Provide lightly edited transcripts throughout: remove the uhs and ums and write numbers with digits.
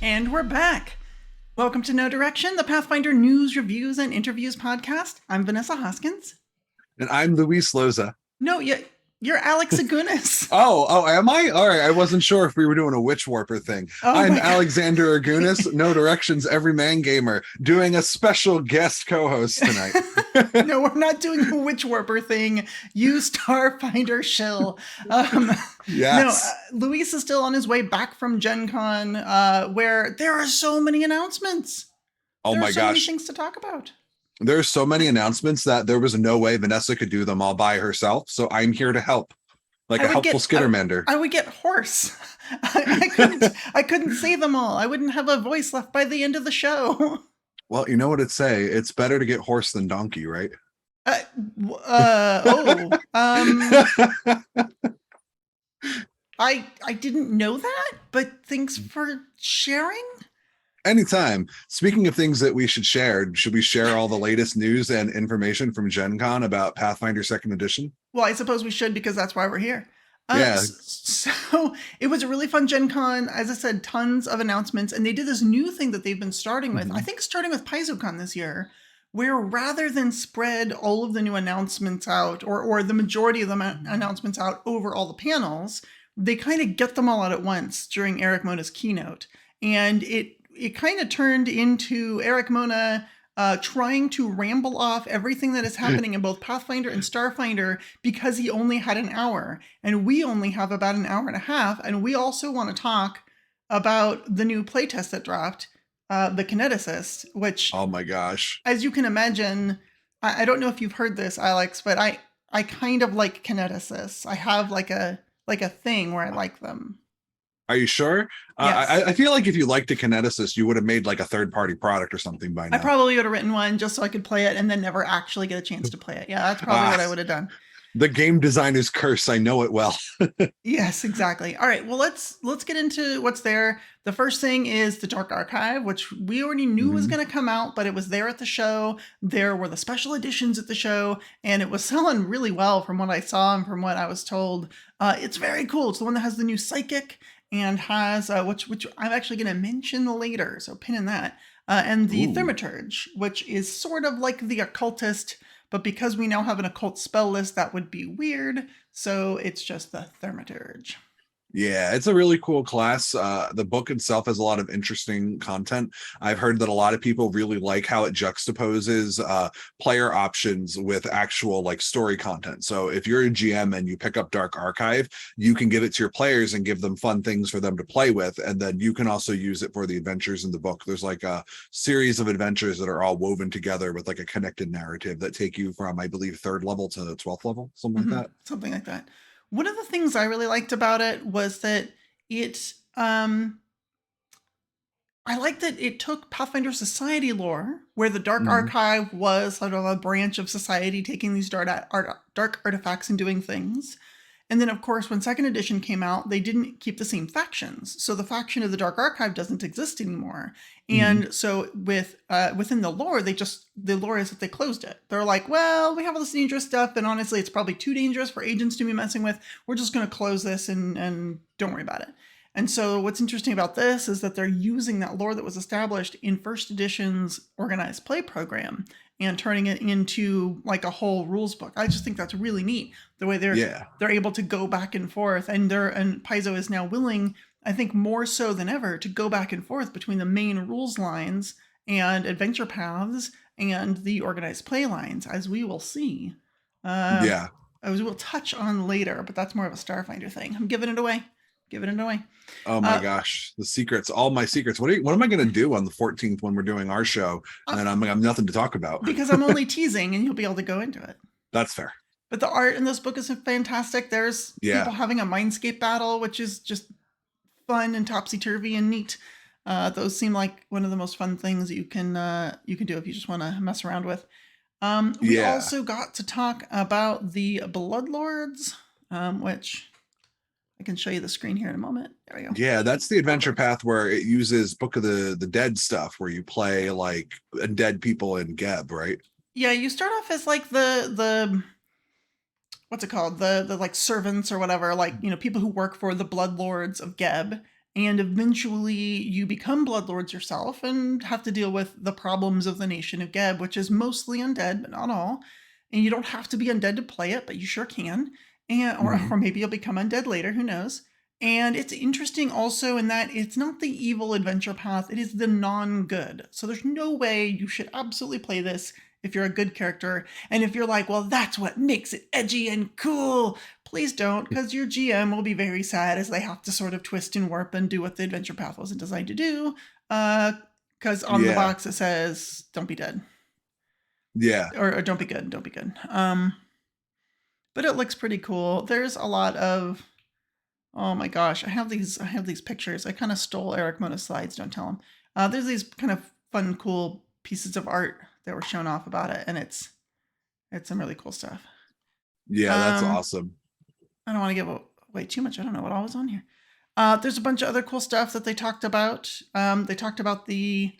And we're back. Welcome to No Direction, the Pathfinder news, reviews, and interviews podcast. I'm Vanessa Hoskins. And I'm Luis Loza. No, you're Alex Agunas. Am I? All right, I wasn't sure if we were doing a Witch Warper thing. Oh I'm my God. Alexander Agunas, No Directions Everyman Gamer, doing a special guest co-host tonight. No, we're not doing a Witch Warper thing. You Starfinder shill. Yes. No, Luis is still on his way back from GenCon, where there are so many announcements. Oh There are my so many gosh. things to talk about. There's so many announcements that there was no way Vanessa could do them all by herself. So I'm here to help, like a helpful Skittermander. I would get hoarse. I couldn't say them all. I wouldn't have a voice left by the end of the show. Well, you know what it'd say? It's better to get horse than donkey, right? I didn't know that, but thanks for sharing. Anytime. Speaking of things that we should we share all the latest news and information from Gen Con about Pathfinder 2nd Edition? Well, I suppose we should because that's why we're here. Yeah. So it was a really fun Gen Con. As I said, tons of announcements. And they did this new thing that they've been starting with, I think starting with PaizoCon this year, where rather than spread all of the new announcements out or the majority of the announcements out over all the panels, they kind of get them all out at once during Eric Mona's keynote. And it kind of turned into Eric Mona trying to ramble off everything that is happening in both Pathfinder and Starfinder because he only had an hour. And we only have about an hour and a half. And we also want to talk about the new playtest that dropped, the Kineticist, which... Oh my gosh. As you can imagine, I don't know if you've heard this, Alex, but I kind of like Kineticists. I have like a thing where I like them. Are you sure? Yes. I feel like if you liked a Kineticist, you would have made like a third-party product or something by now. I probably would have written one just so I could play it and then never actually get a chance to play it. Yeah, that's probably what I would have done. The game designer's curse. I know it well. Yes, exactly. All right. Well, let's get into what's there. The first thing is the Dark Archive, which we already knew was going to come out, but it was there at the show. There were the special editions at the show, and it was selling really well from what I saw and from what I was told. It's very cool. It's the one that has the new Psychic and has which I'm actually going to mention later. So pin in that. And the Thaumaturge, which is sort of like the Occultist. But because we now have an occult spell list, that would be weird. So it's just the Thaumaturge. Yeah, it's a really cool class. The book itself has a lot of interesting content. I've heard that a lot of people really like how it juxtaposes player options with actual like story content. So if you're a GM and you pick up Dark Archive, you can give it to your players and give them fun things for them to play with. And then you can also use it for the adventures in the book. There's like a series of adventures that are all woven together with like a connected narrative that take you from, I believe, 3rd level to 12th level, something like that. Something like that. One of the things I really liked about it was that it, I liked that it took Pathfinder Society lore, where the Dark Archive was sort of a branch of society taking these dark artifacts and doing things. And then, of course, when 2nd edition came out, they didn't keep the same factions. So the faction of the Dark Archive doesn't exist anymore. And so within the lore, the lore is that they closed it. They're like, well, we have all this dangerous stuff, and honestly, it's probably too dangerous for agents to be messing with. We're just going to close this and don't worry about it. And so what's interesting about this is that they're using that lore that was established in 1st edition's organized play program and turning it into like a whole rules book. I just think that's really neat, the way they're able to go back and forth. And Paizo is now willing, I think more so than ever, to go back and forth between the main rules lines and adventure paths and the organized play lines, as we will see. As we'll touch on later, but that's more of a Starfinder thing. I'm giving it away. Oh my gosh, the secrets, all my secrets. What am I going to do on the 14th when we're doing our show? And I'm nothing to talk about. Because I'm only teasing and you'll be able to go into it. That's fair. But the art in this book is fantastic. There's people having a Mindscape battle, which is just fun and topsy-turvy and neat. Those seem like one of the most fun things that you can do if you just want to mess around with. We also got to talk about the Bloodlords, which... I can show you the screen here in a moment. There we go. Yeah, that's the adventure path where it uses Book of the Dead stuff, where you play like dead people in Geb, right? Yeah, you start off as like the what's it called? The like servants or whatever, like, you know, people who work for the Bloodlords of Geb. and eventually you become bloodlords yourself and have to deal with the problems of the nation of Geb, which is mostly undead, but not all. And you don't have to be undead to play it, but you sure can. And Mhm. or maybe you'll become undead later, who knows? And it's interesting also in that it's not the evil adventure path, it is the non-good. So there's no way you should absolutely play this if you're a good character. And if you're like, well, that's what makes it edgy and cool, please don't, because your GM will be very sad as they have to sort of twist and warp and do what the adventure path wasn't designed to do. Because on the Yeah. box it says, don't be dead. Yeah. Or don't be good, don't be good. But it looks pretty cool. There's a lot of, oh my gosh, I have these pictures. I kind of stole Eric Mona's slides, don't tell him. There's these kind of fun, cool pieces of art that were shown off about it, and it's some really cool stuff. Yeah, that's Um, awesome. I don't want to give away too much. I don't know what all was on here. There's a bunch of other cool stuff that they talked about. They talked about the,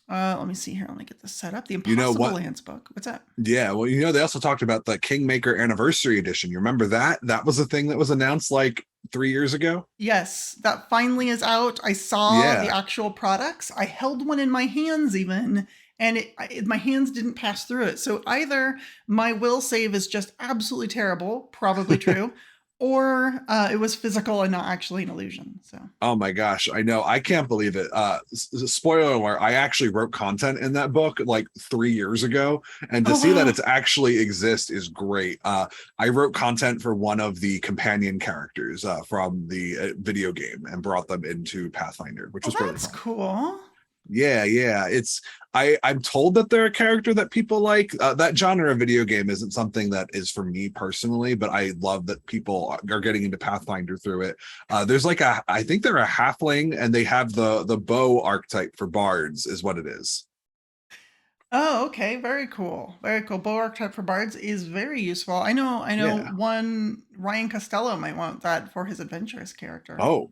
let me see here. Let me get this set up. The You know Impossible what? Lands book. What's that? Yeah, well, they also talked about the Kingmaker Anniversary Edition. You remember that? That was a thing that was announced like 3 years ago. Yes, that finally is out. I saw the Yeah. actual products. I held one in my hands even, and my hands didn't pass through it. So either my will save is just absolutely terrible, probably true, or it was physical and not actually an illusion. So Oh my gosh, I know. I can't believe it. Spoiler alert, I actually wrote content in that book like 3 years ago. And to oh see that wow. it's actually exists is great. I wrote content for one of the companion characters from the video game and brought them into Pathfinder, which Oh, was really that's fun. cool. Yeah. I'm told that they're a character that people like. That genre of video game isn't something that is for me personally, but I love that people are getting into Pathfinder through it. There's like I think they're a halfling, and they have the bow archetype for bards, is what it is. Oh, okay. Very cool. Very cool. Bow archetype for bards is very useful. I know Yeah. one Ryan Costello might want that for his adventurous character. Oh,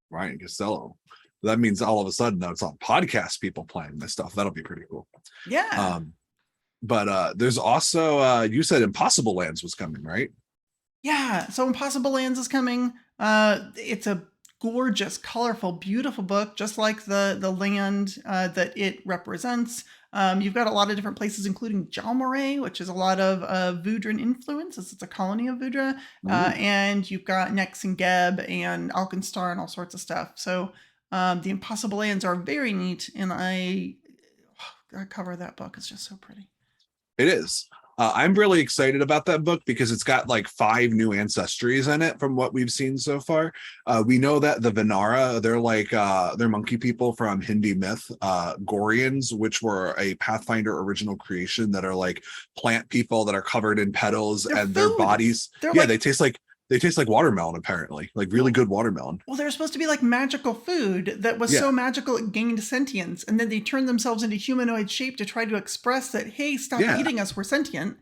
Ryan Costello. That means all of a sudden now it's on podcast people playing this stuff. That'll be pretty cool. Yeah. Um, but there's also you said Impossible Lands was coming, right? Yeah, so Impossible Lands is coming. It's a gorgeous, colorful, beautiful book, just like the land that it represents. You've got a lot of different places, including Jalmoray, which is a lot of Voudran influence, as it's a colony of Voudra. Ooh. And you've got Nex and Geb and Alkenstar and all sorts of stuff. So the Impossible Lands are very neat, and I cover that book. It's just so pretty. It is. I'm really excited about that book because it's got like 5 new ancestries in it from what we've seen so far. We know that the Venara, they're monkey people from Hindi myth, Gorians, which were a Pathfinder original creation that are like plant people that are covered in petals, They're and their food. bodies, They're yeah, like, they taste like watermelon, apparently, like really well, good watermelon. Well, they're supposed to be like magical food that was Yeah. so magical it gained sentience, and then they turned themselves into humanoid shape to try to express that, hey, stop Yeah. eating us, we're sentient.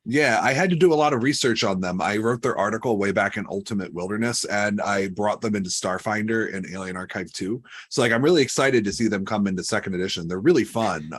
Yeah, I had to do a lot of research on them. I wrote their article way back in Ultimate Wilderness, and I brought them into Starfinder and Alien Archive 2. So like I'm really excited to see them come into second edition. They're really fun.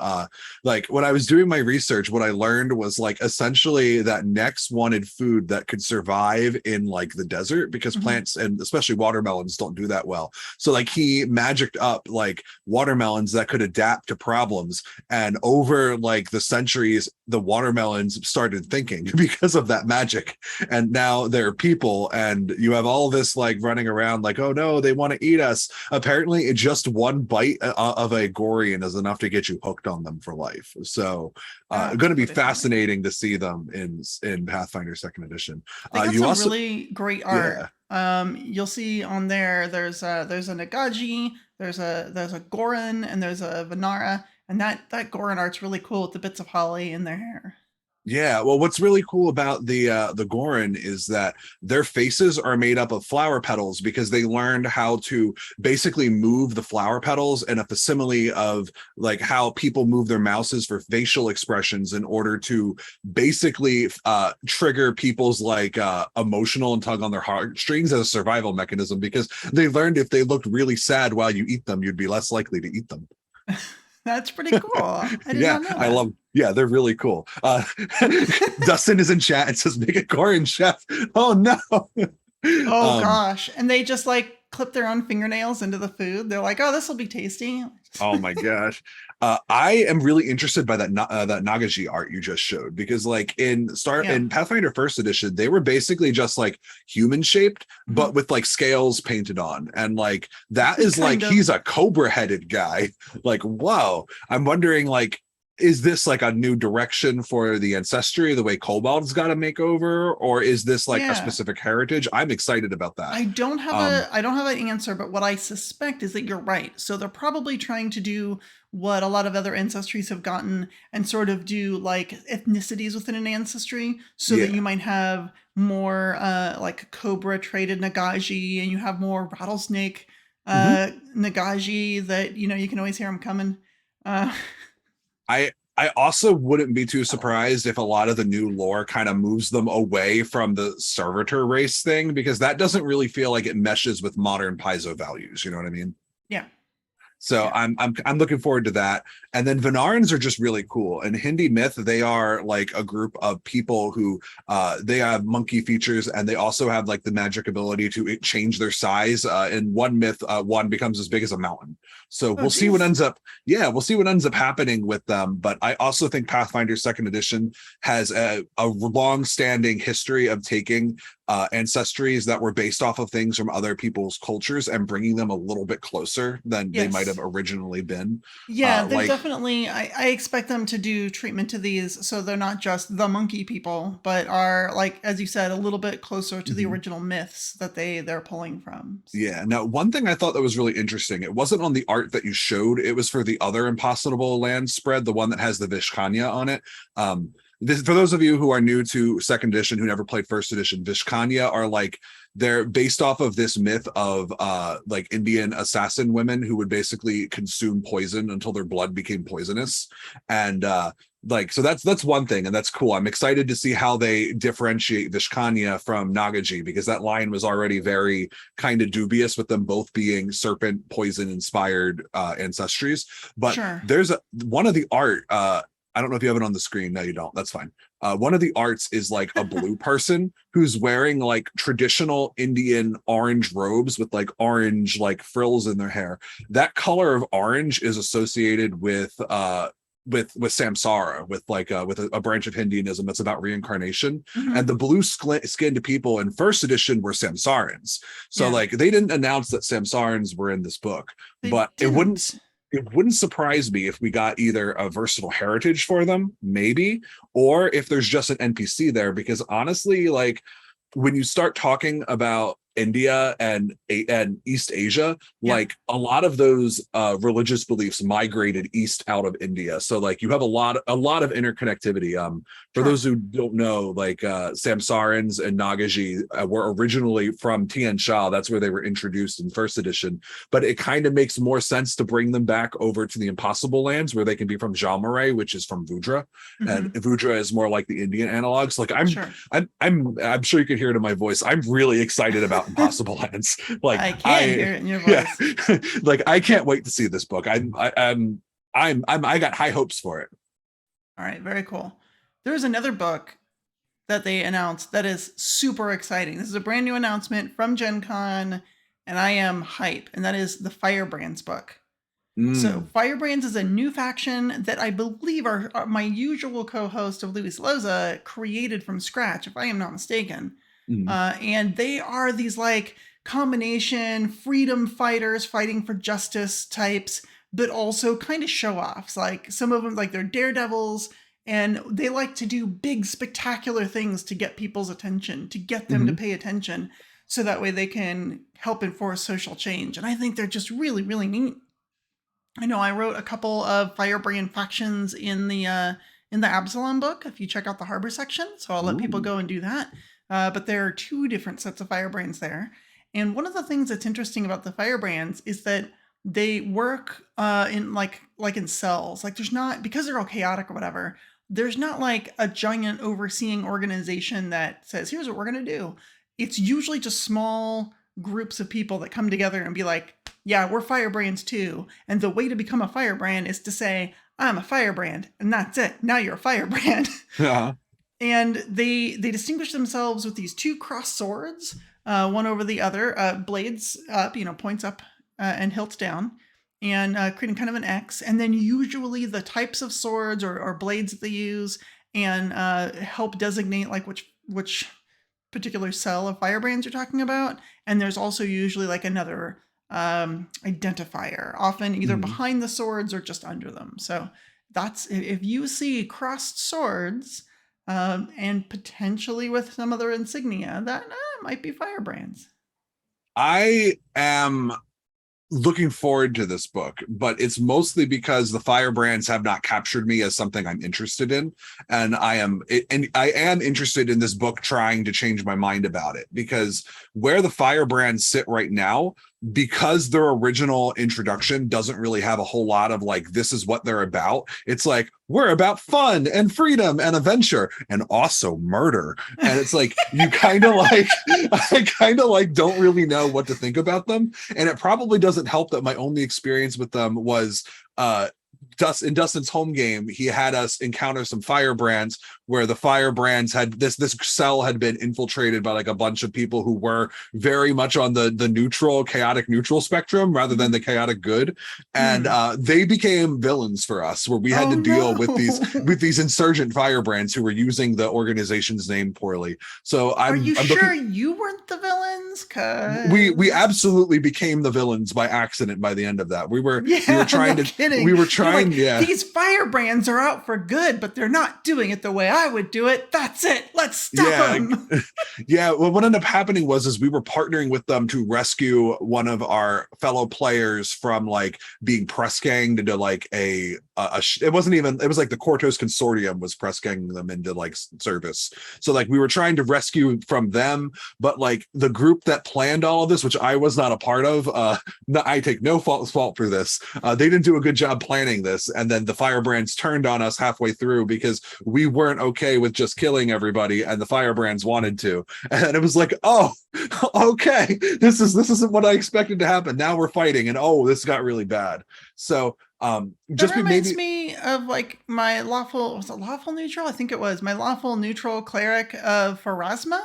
Like when I was doing my research, what I learned was like essentially that Nex wanted food that could survive in like the desert, because Mhm. plants and especially watermelons don't do that well. So like he magicked up like watermelons that could adapt to problems, and over like the centuries the watermelons started thinking because of that magic, and now they're people, and you have all this like running around like, oh no, they want to eat us. Apparently just one bite of a Gorian is enough to get you hooked on them for life. So going to That's be pretty funny. fascinating to see them in Pathfinder second edition. They got You some also, really great art. yeah. You'll see on there. There's a Nagaji, there's a Goran, and there's a Vanara, and that Goran art's really cool with the bits of holly in their hair. Yeah, well, what's really cool about the Goran is that their faces are made up of flower petals, because they learned how to basically move the flower petals in a facsimile of like how people move their mouses for facial expressions in order to basically trigger people's like emotional and tug on their heartstrings as a survival mechanism, because they learned if they looked really sad while you eat them, you'd be less likely to eat them. That's pretty cool. I did Yeah, not know I that. love. Yeah, they're really cool. Dustin is in chat and says, "Make a Goran chef." Oh no. Oh um, gosh, and they just like clip their own fingernails into the food. They're like, oh, this will be tasty. Oh my gosh. I am really interested by that Nagaji art you just showed, because like Yeah. in Pathfinder First Edition, they were basically just like human shaped, but Mhm. with like scales painted on. And like that is like Kind of. he's a cobra headed guy. Like, whoa. I'm wondering like, is this like a new direction for the ancestry, the way Kobold's got to make over, or is this like a Yeah. specific heritage? I'm excited about that. I don't have an answer, but what I suspect is that you're right. So they're probably trying to do what a lot of other ancestries have gotten and sort of do like ethnicities within an ancestry, so that you Yeah. might have more like cobra traded Nagaji, and you have more rattlesnake Mhm. Nagaji that you can always hear them coming. Uh, I also wouldn't be too surprised if a lot of the new lore kind of moves them away from the servitor race thing, because that doesn't really feel like it meshes with modern Paizo values. You know what I mean? yeah, So yeah. I'm looking forward to that. And then Venarans are just really cool. In Hindi myth, they are like a group of people who they have monkey features, and they also have like the magic ability to change their size. In one myth, one becomes as big as a mountain. So Oh, we'll see what geez. ends up. Yeah, we'll see what ends up happening with them. But I also think Pathfinder Second Edition has a long-standing history of taking ancestries that were based off of things from other people's cultures and bringing them a little bit closer than they might have Yes. originally been. Yeah, they're Like, definitely. I expect them to do treatment to these so they're not just the monkey people, but are, like as you said, a little bit closer to the mhm. original myths that they're pulling from. So. Yeah. Now, one thing I thought that was really interesting, it wasn't on the art that you showed, it was for the other Impossible Land spread, the one that has the Vishkanya on it. For those of you who are new to Second Edition, who never played First Edition, Vishkanya are like, they're based off of this myth of like Indian assassin women who would basically consume poison until their blood became poisonous. And like, so that's one thing, and that's cool. I'm excited to see how they differentiate Vishkanya from Nagaji, because that line was already very kind of dubious with them both being serpent poison inspired ancestries. But Sure. there's one of the art, I don't know if you have it on the screen. No, you don't. That's fine. One of the arts is like a blue person who's wearing like traditional Indian orange robes with like orange like frills in their hair. That color of orange is associated with samsara, with like with a branch of Hinduism that's about reincarnation. And Hmm. the blue skinned people in First Edition were samsarans. So Yeah, like they didn't announce that samsarans were in this book, they but didn't. it wouldn't surprise me if we got either a versatile heritage for them, maybe, or if there's just an NPC there. Because honestly, like when you start talking about India and East Asia, Yeah, like a lot of those religious beliefs migrated east out of India. So like you have a lot of interconnectivity. For sure. those who don't know, like Samsarans and Nagaji were originally from Tian Sha. That's where they were introduced in First Edition. But it kind of makes more sense to bring them back over to the Impossible Lands, where they can be from Jalmaray, which is from Vudra, and Hmm. Vudra is more like the Indian analogs. Like Sure. I'm sure you can hear it in my voice. I'm really excited about Impossible Lands. Like I can hear it in your yeah, voice. like I can't wait to see this book. I got high hopes for it. All right, very cool. There's another book that they announced that is super exciting. This is a brand new announcement from GenCon, and I am hype, and that is the Firebrands book. So, Mm, Firebrands is a new faction that I believe my usual co host of Luis Loza created from scratch, if I am not mistaken. mm, And they are these like combination freedom fighters fighting for justice types, but also kind of show offs. Like some of them, like they're daredevils, and they like to do big, spectacular things to get people's attention, to get them to mhm. pay attention, so that way they can help enforce social change. And I think they're just really, really neat. I know I wrote a couple of Firebrand factions in the Absalom book. If you check out the harbor section, so I'll let people Ooh. go and do that. But there are two different sets of Firebrands there, and one of the things that's interesting about the Firebrands is that they work in like in cells. Like there's not, because they're all chaotic or whatever. There's not like a giant overseeing organization that says, "Here's what we're gonna do." It's usually just small groups of people that come together and be like, yeah, we're firebrands too. And the way to become a firebrand is to say, I'm a firebrand, and that's it. Now you're a firebrand. Yeah. And they distinguish themselves with these two crossed swords. one over the other, blades up, points up and hilts down, and creating kind of an X. And then usually the types of swords or blades that they use, and help designate like which particular cell of Firebrands you're talking about. And there's also usually like another identifier, often either behind the swords or just under them. So that's, if you see crossed swords and potentially with some other insignia, that might be Firebrands. I am looking forward to this book, but it's mostly because the Firebrands have not captured me as something I'm interested in, and I am interested in this book trying to change my mind about it, because where the Firebrands sit right now, because their original introduction doesn't really have a whole lot of like, this is what they're about. It's like, we're about fun and freedom and adventure and also murder. And it's like, you kind of like, I kind of like don't really know what to think about them. And it probably doesn't help that my only experience with them was in Dustin's home game. He had us encounter some Firebrands, where the Firebrands had this cell had been infiltrated by like a bunch of people who were very much on the chaotic neutral spectrum rather than the chaotic good, and they became villains for us, where we had to deal with these insurgent Firebrands who were using the organization's name poorly. So Are you I'm sure looking. you weren't the villains? We absolutely became the villains by accident by the end of that. We were trying no to kidding. we were trying like, these Firebrands are out for good, but they're not doing it the way I would do it. That's it. Let's stop them. Yeah. Well, what ended up happening was we were partnering with them to rescue one of our fellow players from like being press ganged into like it wasn't even, it was like the Cortos Consortium was press ganging them into like service. So like we were trying to rescue from them, but like the group that planned all of this, which I was not a part of, I take no fault for this. They didn't do a good job planning this, and then the Firebrands turned on us halfway through because we weren't okay with just killing everybody, and the Firebrands wanted to. And it was like, oh, okay, this isn't what I expected to happen. Now we're fighting, and oh, this got really bad. So that reminds me of like my lawful neutral? I think it was my lawful neutral cleric of Pharasma,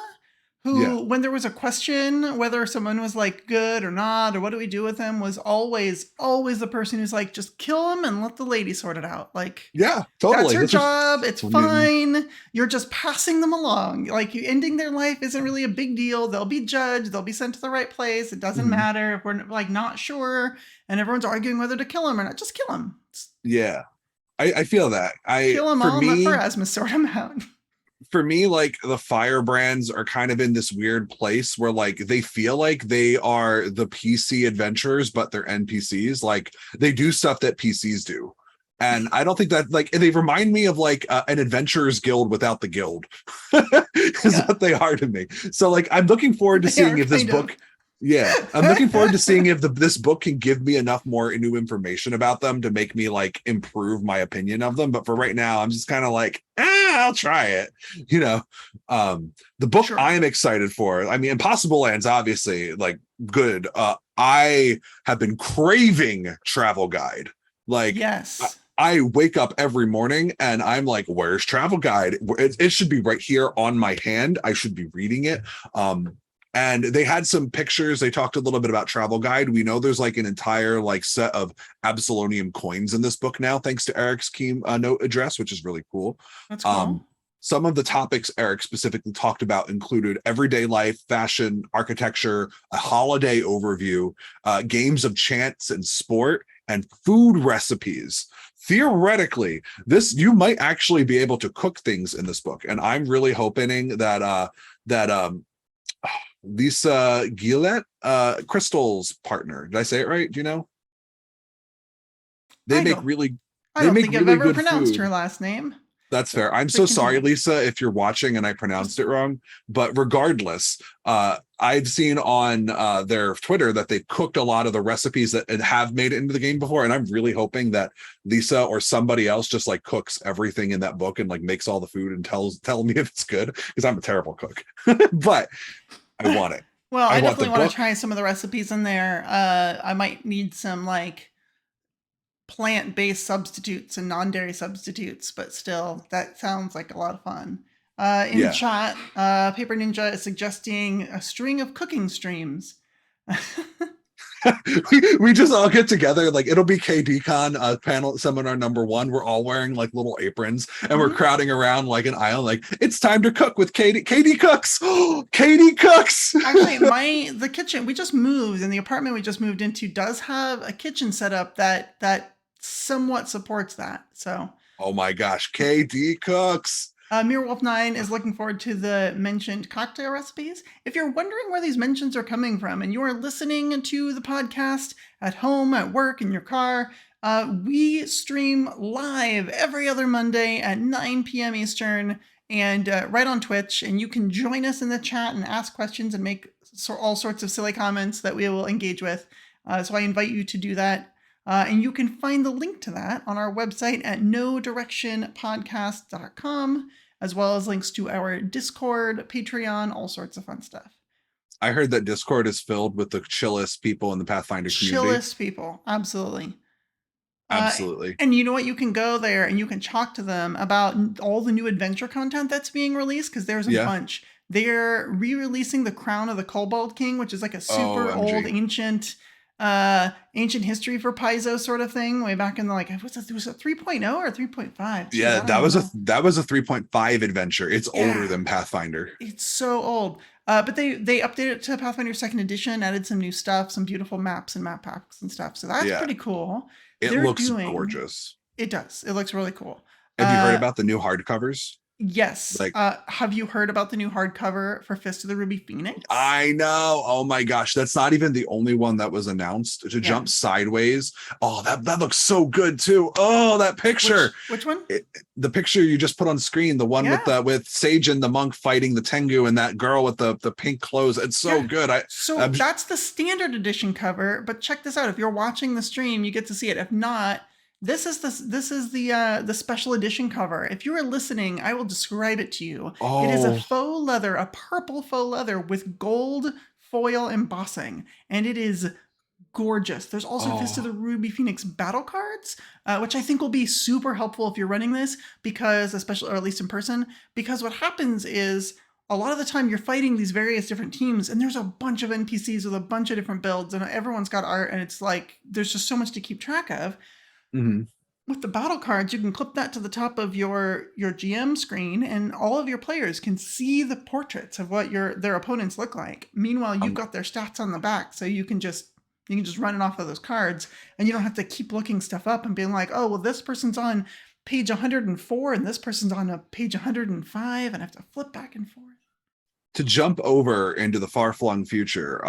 who, when there was a question whether someone was like good or not, or what do we do with them, was always the person who's like, just kill them and let the lady sort it out. Like, yeah, totally. That's her job. It's fine. You're just passing them along. Like, you ending their life isn't really a big deal. They'll be judged. They'll be sent to the right place. It doesn't matter if we're like not sure and everyone's arguing whether to kill them or not. Just kill them. Yeah, I feel that. Kill them all and let Pharasma sort them out. For me, like the Firebrands are kind of in this weird place where like they feel like they are the PC adventurers, but they're NPCs. Like they do stuff that PCs do. And I don't think that, like, they remind me of like an adventurers guild without the guild is what they are to me. So like, I'm looking forward to seeing if this book, I'm looking forward to seeing if this book can give me enough more new information about them to make me like improve my opinion of them. But for right now, I'm just kind of like, I'll try it. You know, the book I am excited for. I mean, Impossible Lands, obviously, like good. I have been craving Travel Guide. Like, yes. I wake up every morning and I'm like, where's Travel Guide? It should be right here on my hand. I should be reading it. And they had some pictures. They talked a little bit about Travel Guide. We know there's like an entire like set of Absolonium coins in this book now, thanks to Eric's key note address, which is really cool. That's cool. Some of the topics Eric specifically talked about included everyday life, fashion, architecture, a holiday overview, games of chance and sport, and food recipes. Theoretically, you might actually be able to cook things in this book, and I'm really hoping that Lisa Gillette, Crystal's partner. Did I say it right? Do you know? I don't think I've ever pronounced her last name. That's fair. I'm so sorry, Lisa, if you're watching and I pronounced it wrong. But regardless, I've seen on their Twitter that they've cooked a lot of the recipes that have made it into the game before. And I'm really hoping that Lisa or somebody else just like cooks everything in that book and like makes all the food and tell me if it's good, because I'm a terrible cook. But I want it. Well, I definitely want to try some of the recipes in there. I might need some like plant-based substitutes and non-dairy substitutes, but still, that sounds like a lot of fun. In Yeah. chat, Paper Ninja is suggesting a string of cooking streams. we just all get together, like it'll be KDCon panel seminar #1. We're all wearing like little aprons and we're Mhm. crowding around like an aisle, like it's time to cook with Katie. Katie cooks. Katie cooks. Actually, the kitchen we just moved, and the apartment we just moved into does have a kitchen setup that somewhat supports that. So, Oh my gosh, KD cooks. Mirrorwolf9 is looking forward to the mentioned cocktail recipes. If you're wondering where these mentions are coming from and you are listening to the podcast at home, at work, in your car, we stream live every other Monday at 9 p.m. Eastern and right on Twitch. And you can join us in the chat and ask questions and make all sorts of silly comments that we will engage with. So I invite you to do that. And you can find the link to that on our website at nodirectionpodcast.com, as well as links to our Discord, Patreon, all sorts of fun stuff. I heard that Discord is filled with the chillest people in the Pathfinder community. Chillest people, absolutely. Absolutely. And you know what? You can go there and you can talk to them about all the new adventure content that's being released, because there's a bunch. They're re-releasing the Crown of the Kobold King, which is like a super old ancient history for Paizo sort of thing, way back in the, like, was it 3.0 or 3.5? Yeah, that was a 3.5 adventure. It's older than Pathfinder. It's so old. But they updated it to Pathfinder 2nd edition, added some new stuff, some beautiful maps and map packs and stuff. So that's pretty cool. It looks gorgeous. It does. It looks really cool. Have you heard about the new hardcovers? Yes. Like, have you heard about the new hardcover for Fist of the Ruby Phoenix? I know. Oh my gosh. That's not even the only one that was announced. To jump sideways. Oh, that looks so good too. Oh, that picture. Which one? The picture you just put on screen, the one with Sage and the monk fighting the Tengu and that girl with the pink clothes. It's so good. That's the standard edition cover, but check this out. If you're watching the stream, you get to see it. If not, this is the special edition cover. If you are listening, I will describe it to you. Oh. It is a faux leather, a purple faux leather with gold foil embossing, and it is gorgeous. There's also Fist of the Ruby Phoenix battle cards, which I think will be super helpful if you're running this, because especially, or at least in person, because what happens is a lot of the time you're fighting these various different teams and there's a bunch of NPCs with a bunch of different builds and everyone's got art, and it's like there's just so much to keep track of. Mm-hmm. With the battle cards, you can clip that to the top of your GM screen, and all of your players can see the portraits of what their opponents look like. Meanwhile, you've got their stats on the back, so you can just run it off of those cards, and you don't have to keep looking stuff up and being like, oh, well, this person's on page 104 and this person's on page 105, and I have to flip back and forth. To jump over into the far-flung future,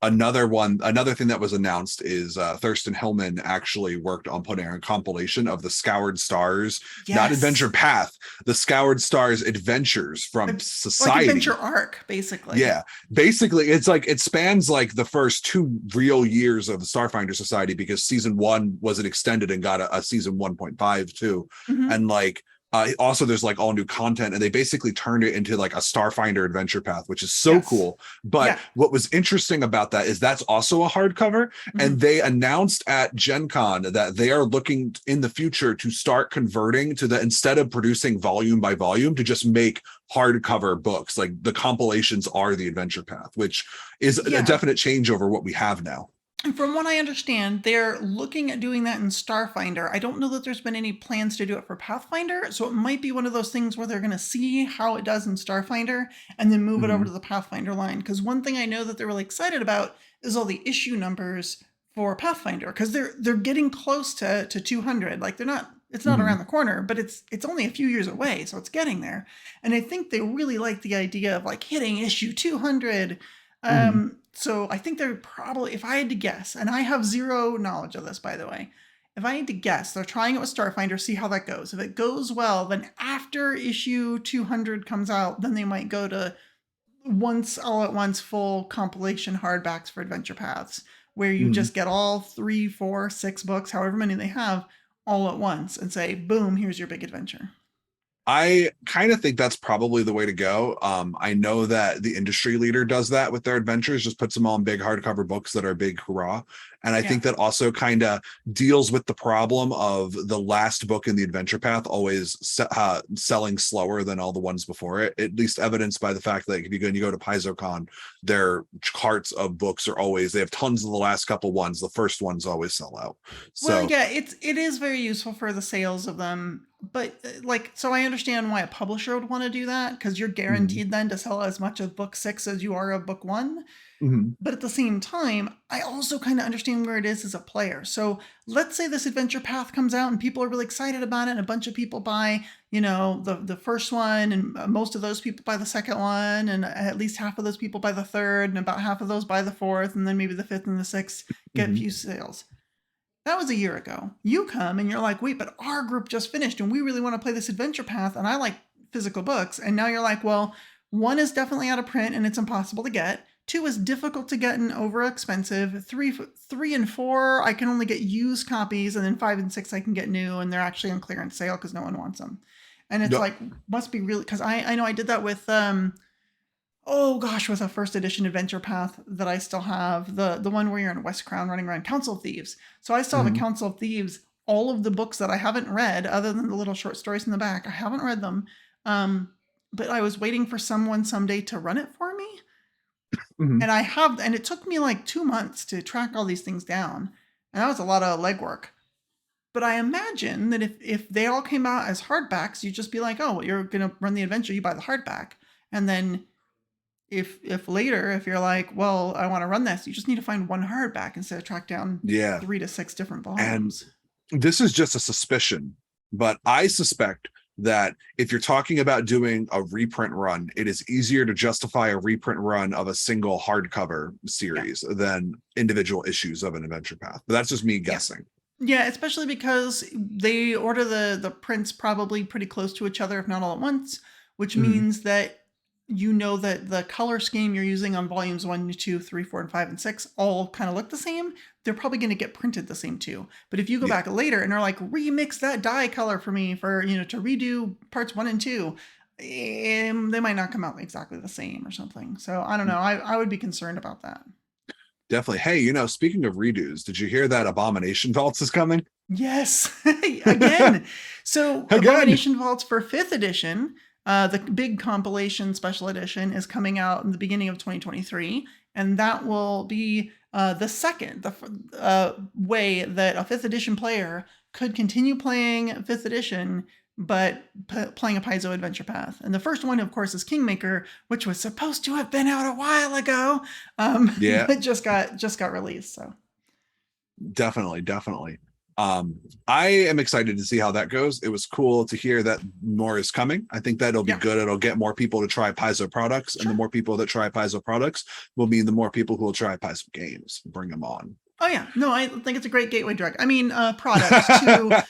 another thing that was announced is Thurston Hillman actually worked on putting a compilation of the Scoured Stars, not Adventure Path, the Scoured Stars adventures from Society. Like adventure arc, basically. Yeah, basically, it's like it spans like the first 2 real years of the Starfinder Society, because season 1 was extended and got a season 1.5 too, and like. Also, there's like all new content, and they basically turned it into like a Starfinder adventure path, which is so cool. But what was interesting about that is that's also a hardcover, and they announced at GenCon that they are looking in the future to start converting to instead of producing volume by volume, to just make hardcover books. Like the compilations are the adventure path, which is a definite change over what we have now. And from what I understand, they're looking at doing that in Starfinder. I don't know that there's been any plans to do it for Pathfinder, so it might be one of those things where they're going to see how it does in Starfinder and then move it over to the Pathfinder line. Because one thing I know that they're really excited about is all the issue numbers for Pathfinder, because they're getting close to 200. Like it's not around the corner, but it's only a few years away, so it's getting there. And I think they really like the idea of like hitting issue 200. So I think they're probably, if I had to guess, and I have zero knowledge of this, by the way, if I had to guess, they're trying it with Starfinder, see how that goes. If it goes well, then after issue 200 comes out, then they might go to all at once full compilation hardbacks for Adventure Paths, where you just get all 3, 4, 6 books, however many they have, all at once, and say, boom, here's your big adventure. I kind of think that's probably the way to go. I know that the industry leader does that with their adventures, just puts them all in big hardcover books that are big hurrah. And I Yeah. think that also kind of deals with the problem of the last book in the adventure path always selling slower than all the ones before it. At least evidenced by the fact that if you go and you go to PaizoCon, their carts of books are always, they have tons of the last couple ones. The first ones always sell out. Well, So, yeah, it is very useful for the sales of them, but like, so I understand why a publisher would want to do that because you're mhm, guaranteed then to sell as much of book 6 as you are of book 1. mhm, But at the same time, I also kind of understand where it is as a player. So let's say this adventure path comes out and people are really excited about it, and a bunch of people buy, the first one, and most of those people buy the second one, and at least half of those people buy the third, and about half of those buy the fourth, and then maybe the fifth and the sixth get a mhm. few sales. That was a year ago. You come and you're like, wait, but our group just finished and we really want to play this adventure path and I like physical books. And now you're like, well, one is definitely out of print and it's impossible to get. Two is difficult to get and over expensive. Three and four, I can only get used copies, and then five and six I can get new, and they're actually on clearance sale because no one wants them. And it's Yep. like, must be really, because I know I did that with oh gosh, with a first edition adventure path that I still have, the one where you're in West Crown running around Council of Thieves. So I still have a Mhm. Council of Thieves. All of the books that I haven't read, other than the little short stories in the back, I haven't read them. Um, but I was waiting for someone someday to run it for me, Mhm. and I have, and it took me like 2 months to track all these things down, and that was a lot of legwork. But I imagine that if they all came out as hardbacks, you'd just be like, oh, well, you're gonna run the adventure, you buy the hardback, and then if later, if you're like, well, I want to run this, you just need to find one hardback instead of track down Yeah. 3 to 6 different And volumes. this is just a suspicion, but I suspect that if you're talking about doing a reprint run, it is easier to justify a reprint run of a single hardcover Yeah. series than individual issues of an adventure path. But that's just me Yeah. guessing. Yeah, especially because they order the prints probably pretty close to each other, if not all at once, which Mhm. means that you know that the color scheme you're using on volumes 1, 2, 3, 4, and 5 and 6 all kind of look the same. They're probably going to get printed the same too. But if you go Yeah. back later and are like, remix that dye color for me for, to redo parts 1 and 2, they might not come out exactly the same or something. So I don't know. I would be concerned about that. Definitely. Hey, speaking of redos, did you hear that Abomination Vaults is coming? Yes, again. So Again. Abomination Vaults for 5th edition, the big compilation special edition is coming out in the beginning of 2023, and that will be the second way that a 5th edition player could continue playing 5th edition, but playing a Paizo adventure path. And the first one, of course, is Kingmaker, which was supposed to have been out a while ago, Yeah, but just got released. So definitely, definitely. I am excited to see how that goes. It was cool to hear that more is coming. I think that'll be yeah, good. It'll get more people to try Paizo products, and the sure. more people that try Paizo products will mean the more people who will try Paizo games. Bring them on. Oh yeah, no, I think it's a great gateway drug. I mean, product to.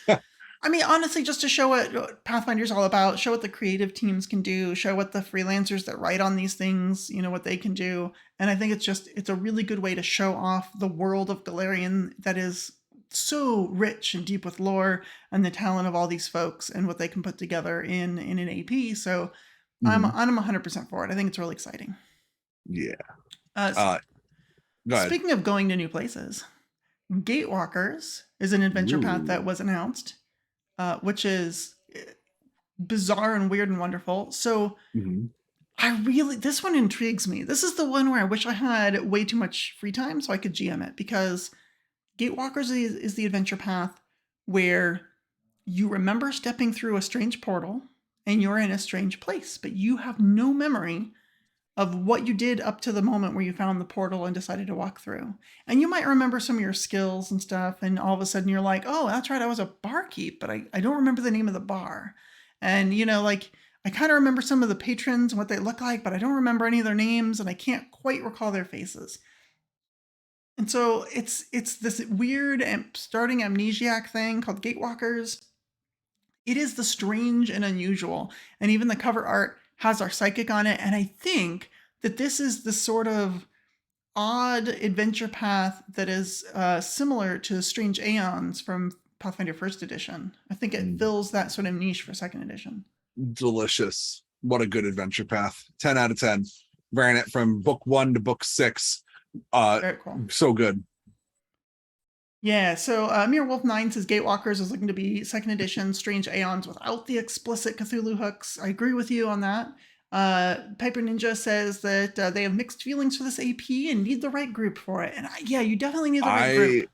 I mean, honestly, just to show what Pathfinder's all about, show what the creative teams can do, show what the freelancers that write on these things, what they can do. And I think it's a really good way to show off the world of Galarian that is so rich and deep with lore and the talent of all these folks and what they can put together in an AP. So Mhm. I'm 100% for it. I think it's really exciting. Yeah. Uh, Uh, Go ahead. Speaking of going to new places, Gatewalkers is an adventure path that Ooh. was announced, which is bizarre and weird and wonderful. So Mhm. this one intrigues me. This is the one where I wish I had way too much free time so I could GM it, because Gatewalkers is the adventure path where you remember stepping through a strange portal and you're in a strange place, but you have no memory of what you did up to the moment where you found the portal and decided to walk through. And you might remember some of your skills and stuff, and all of a sudden you're like, oh, that's right, I was a barkeep, but I don't remember the name of the bar. And, like, I kind of remember some of the patrons and what they look like, but I don't remember any of their names, and I can't quite recall their faces. And so it's this weird and starting amnesiac thing called Gatewalkers. It is the strange and unusual, and even the cover art has our psychic on it. And I think that this is the sort of odd adventure path that is similar to Strange Aeons from Pathfinder First Edition. I think it Mm. fills that sort of niche for Second Edition. Delicious. What a good adventure path. 10 out of 10. Ran it from book 1 to book 6. Very cool. So good. Yeah, so Mirror Wolf 9 says Gatewalkers is looking to be second edition Strange Aeons without the explicit Cthulhu hooks. I agree with you on that. Piper Ninja says that they have mixed feelings for this AP and need the right group for it. And yeah, you definitely need the right group.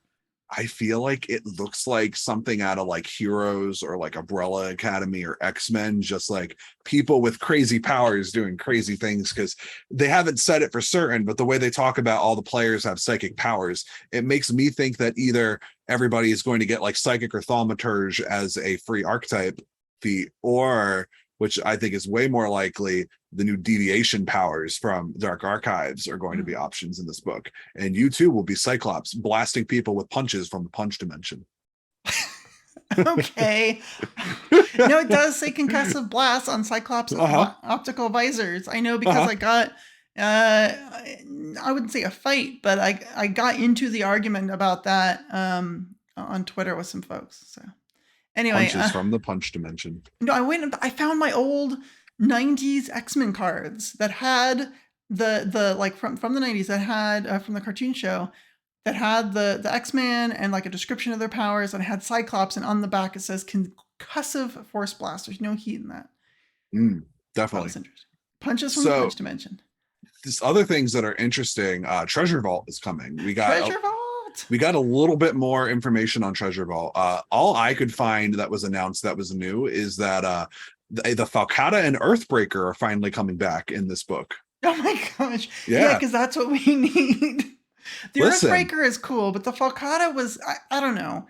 I feel like it looks like something out of like Heroes or like Umbrella Academy or X-Men, just like people with crazy powers doing crazy things, because they haven't said it for certain, but the way they talk about all the players have psychic powers, it makes me think that either everybody is going to get like Psychic or Thaumaturge as a free archetype feat, or, which I think is way more likely, the new deviation powers from Dark Archives are going to be options in this book. And you too will be Cyclops blasting people with punches from the punch dimension. Okay. No, it does say concussive blast on Cyclops optical visors. I know because I got, I wouldn't say a fight, but I got into the argument about that on Twitter with some folks. So anyway. Punches from the punch dimension. No, I found my old 90s X-Men cards that had the like from the 90s that had from the cartoon show that had the X-Men and like a description of their powers, and it had Cyclops, and on the back it says concussive force blast. There's no heat in that. Definitely. That interesting. Punches from the punch dimension. There's other things that are interesting. Treasure Vault is coming. We got Treasure Vault. We got a little bit more information on Treasure Vault. All I could find that was announced that was new is that the Falcata and Earthbreaker are finally coming back in this book. Oh my gosh. Yeah, because that's what we need. The Earthbreaker is cool, but the Falcata was, I don't know.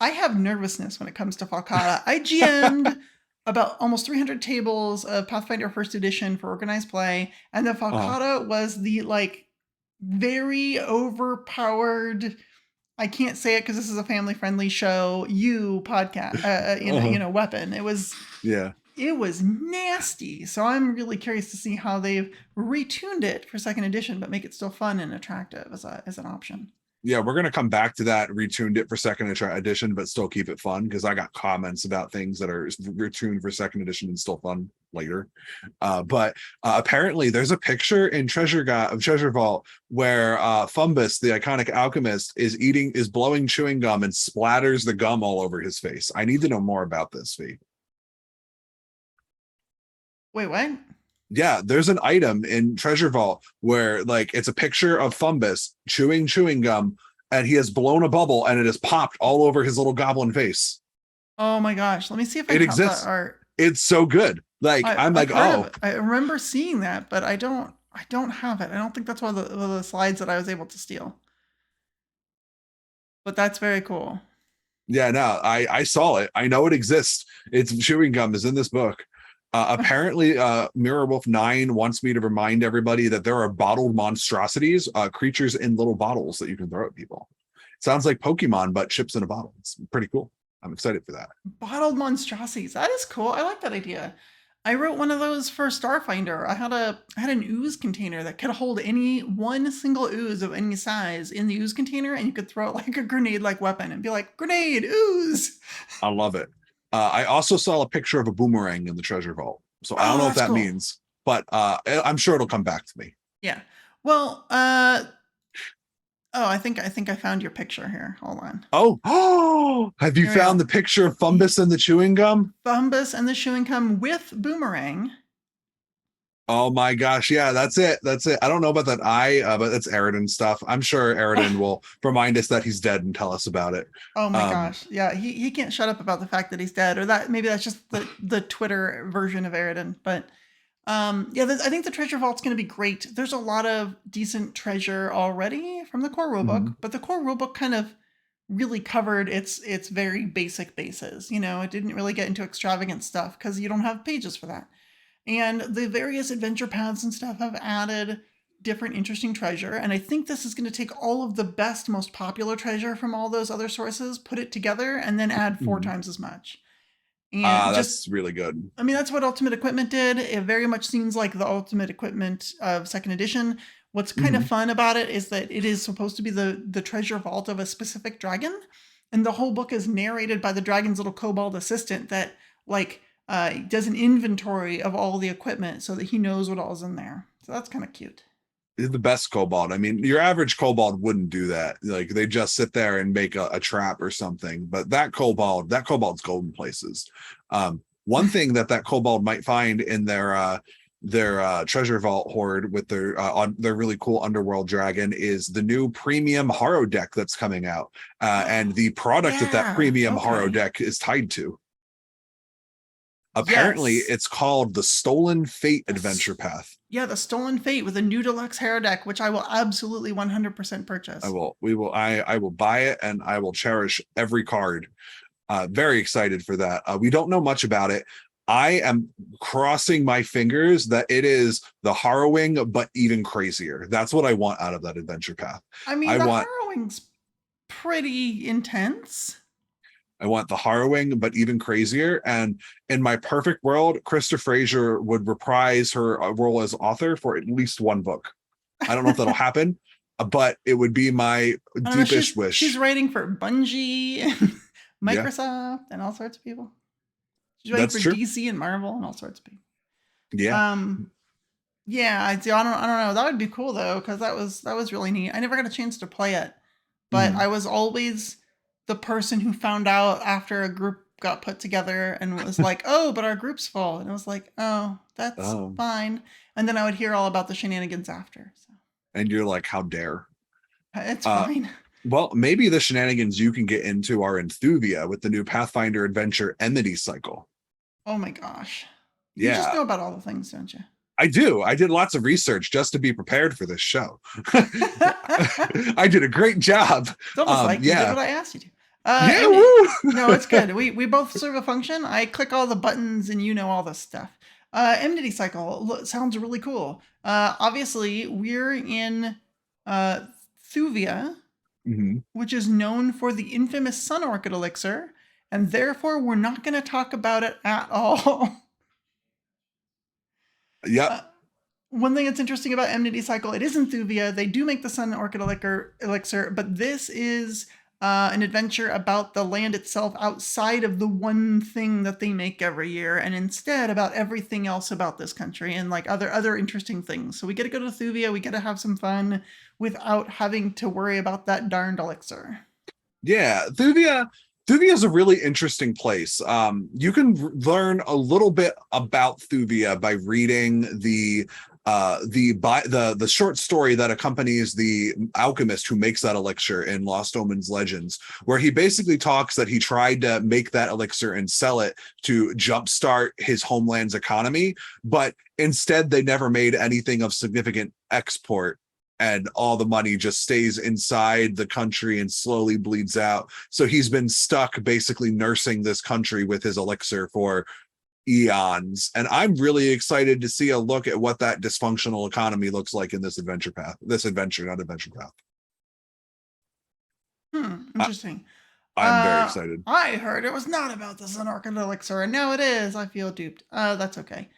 I have nervousness when it comes to Falcata. I GM'd about almost 300 tables of Pathfinder First Edition for organized play, and the Falcata was the like very overpowered, I can't say it because this is a family-friendly show, podcast, weapon. It was it was nasty. So I'm really curious to see how they've retuned it for second edition, but make it still fun and attractive as an option. Yeah, we're going to come back to that, retuned it for second edition, but still keep it fun, because I got comments about things that are retuned for second edition and still fun later. But apparently there's a picture in Treasure Vault where Fumbus, the iconic alchemist, is blowing chewing gum and splatters the gum all over his face. I need to know more about this, Fee. Wait, what? Yeah, there's an item in Treasure Vault where like it's a picture of Fumbus chewing gum, and he has blown a bubble and it has popped all over his little goblin face. Oh my gosh. Let me see if I can have that art. It's so good. Like I remember seeing that, but I don't have it. I don't think that's one of the slides that I was able to steal. But that's very cool. Yeah, no, I saw it. I know it exists. It's chewing gum is in this book. Apparently, Mirror Wolf 9 wants me to remind everybody that there are bottled monstrosities, creatures in little bottles that you can throw at people. It sounds like Pokemon, but chips in a bottle. It's pretty cool. I'm excited for that. Bottled monstrosities. That is cool. I like that idea. I wrote one of those for Starfinder. I had an ooze container that could hold one single ooze of any size in the ooze container, and you could throw it like a grenade-like weapon and be like, grenade, ooze. I love it. I also saw a picture of a boomerang in the Treasure Vault. So I don't know what that means, but I'm sure it'll come back to me. Yeah. Well, I think I found your picture here. Hold on. Oh, have you found the picture of Fumbus and the chewing gum? Fumbus and the chewing gum with boomerang. Oh my gosh. Yeah, that's it. I don't know about that but that's Eridan stuff. I'm sure Eridan will remind us that he's dead and tell us about it. Oh my gosh. Yeah, he can't shut up about the fact that he's dead, or that maybe that's just the Twitter version of Eridan. But I think the Treasure Vault's going to be great. There's a lot of decent treasure already from the core rulebook, but the core rulebook kind of really covered its very basic bases. It didn't really get into extravagant stuff because you don't have pages for that. And the various adventure paths and stuff have added different interesting treasure. And I think this is going to take all of the best, most popular treasure from all those other sources, put it together, and then add 4 times as much. And that's really good. I mean, that's what Ultimate Equipment did. It very much seems like the Ultimate Equipment of second edition. What's kind of fun about it is that it is supposed to be the treasure vault of a specific dragon. And the whole book is narrated by the dragon's little kobold assistant that, like, He does an inventory of all the equipment so that he knows what all's in there. So that's kind of cute. He's the best kobold. I mean, your average kobold wouldn't do that. Like they just sit there and make a trap or something. But that kobold's golden places. One thing that kobold might find in their treasure vault hoard with their really cool underworld dragon is the new premium horror deck that's coming out, and the product that Yeah. premium horror Okay. deck is tied to. Apparently, Yes. it's called the Stolen Fate The Adventure Path. Yeah, the Stolen Fate with a new deluxe hero deck, which I will absolutely 100% purchase. I will buy it and I will cherish every card. Very excited for that. We don't know much about it. I am crossing my fingers that it is the harrowing, but even crazier. That's what I want out of that adventure path. I mean, I the want harrowing's pretty intense. I want the harrowing, but even crazier. And in my perfect world, Krista Frazier would reprise her role as author for at least one book. I don't know if that'll happen, but it would be my I don't know, deepest wish. she's writing for Bungie and Yeah, Microsoft and all sorts of people. She's writing that's for true. DC and Marvel and all sorts of people. Yeah. Yeah, I don't know. That would be cool though, because that was really neat. I never got a chance to play it, but I was always the person who found out after a group got put together and was like, "Oh, but our group's full," and I was like, "Oh, that's Um, fine." And then I would hear all about the shenanigans after. So and you're like, how dare? it's Uh, fine. well, maybe the shenanigans you can get into are in Thuvia with the new Pathfinder Adventure Enmity cycle. Oh my gosh, you just Yeah, know about all the things, don't you? I do. I did lots of research just to be prepared for this show. I did a great job. It's almost like you did Yeah. what I asked you to. Yeah. No, it's good. We both serve a function. I click all the buttons, and you know all this stuff. Enmity cycle sounds really cool. Obviously, we're in uh, Thuvia, Mhm. which is known for the infamous Sun Orchid elixir, and therefore we're not going to talk about it at all. Yep. uh, One thing that's interesting about Enmity Cycle, it isn't Thuvia. They do make the Sun Orchid elixir, but this is an adventure about the land itself outside of the one thing that they make every year, and instead about everything else about this country and like other interesting things. So we get to go to Thuvia, we get to have some fun without having to worry about that darned elixir. Yeah. Thuvia is a really interesting place. You can learn a little bit about Thuvia by reading the short story that accompanies the alchemist who makes that elixir in Lost Omens Legends, where he basically talks that he tried to make that elixir and sell it to jumpstart his homeland's economy, but instead they never made anything of significant export, and all the money just stays inside the country and slowly bleeds out. So he's been stuck basically nursing this country with his elixir for eons. And I'm really excited to see a look at what that dysfunctional economy looks like in this adventure path. This adventure, not adventure path. Interesting. I'm very excited. I heard it was not about the Sun Orchid elixir, and now it is. I feel duped. That's okay.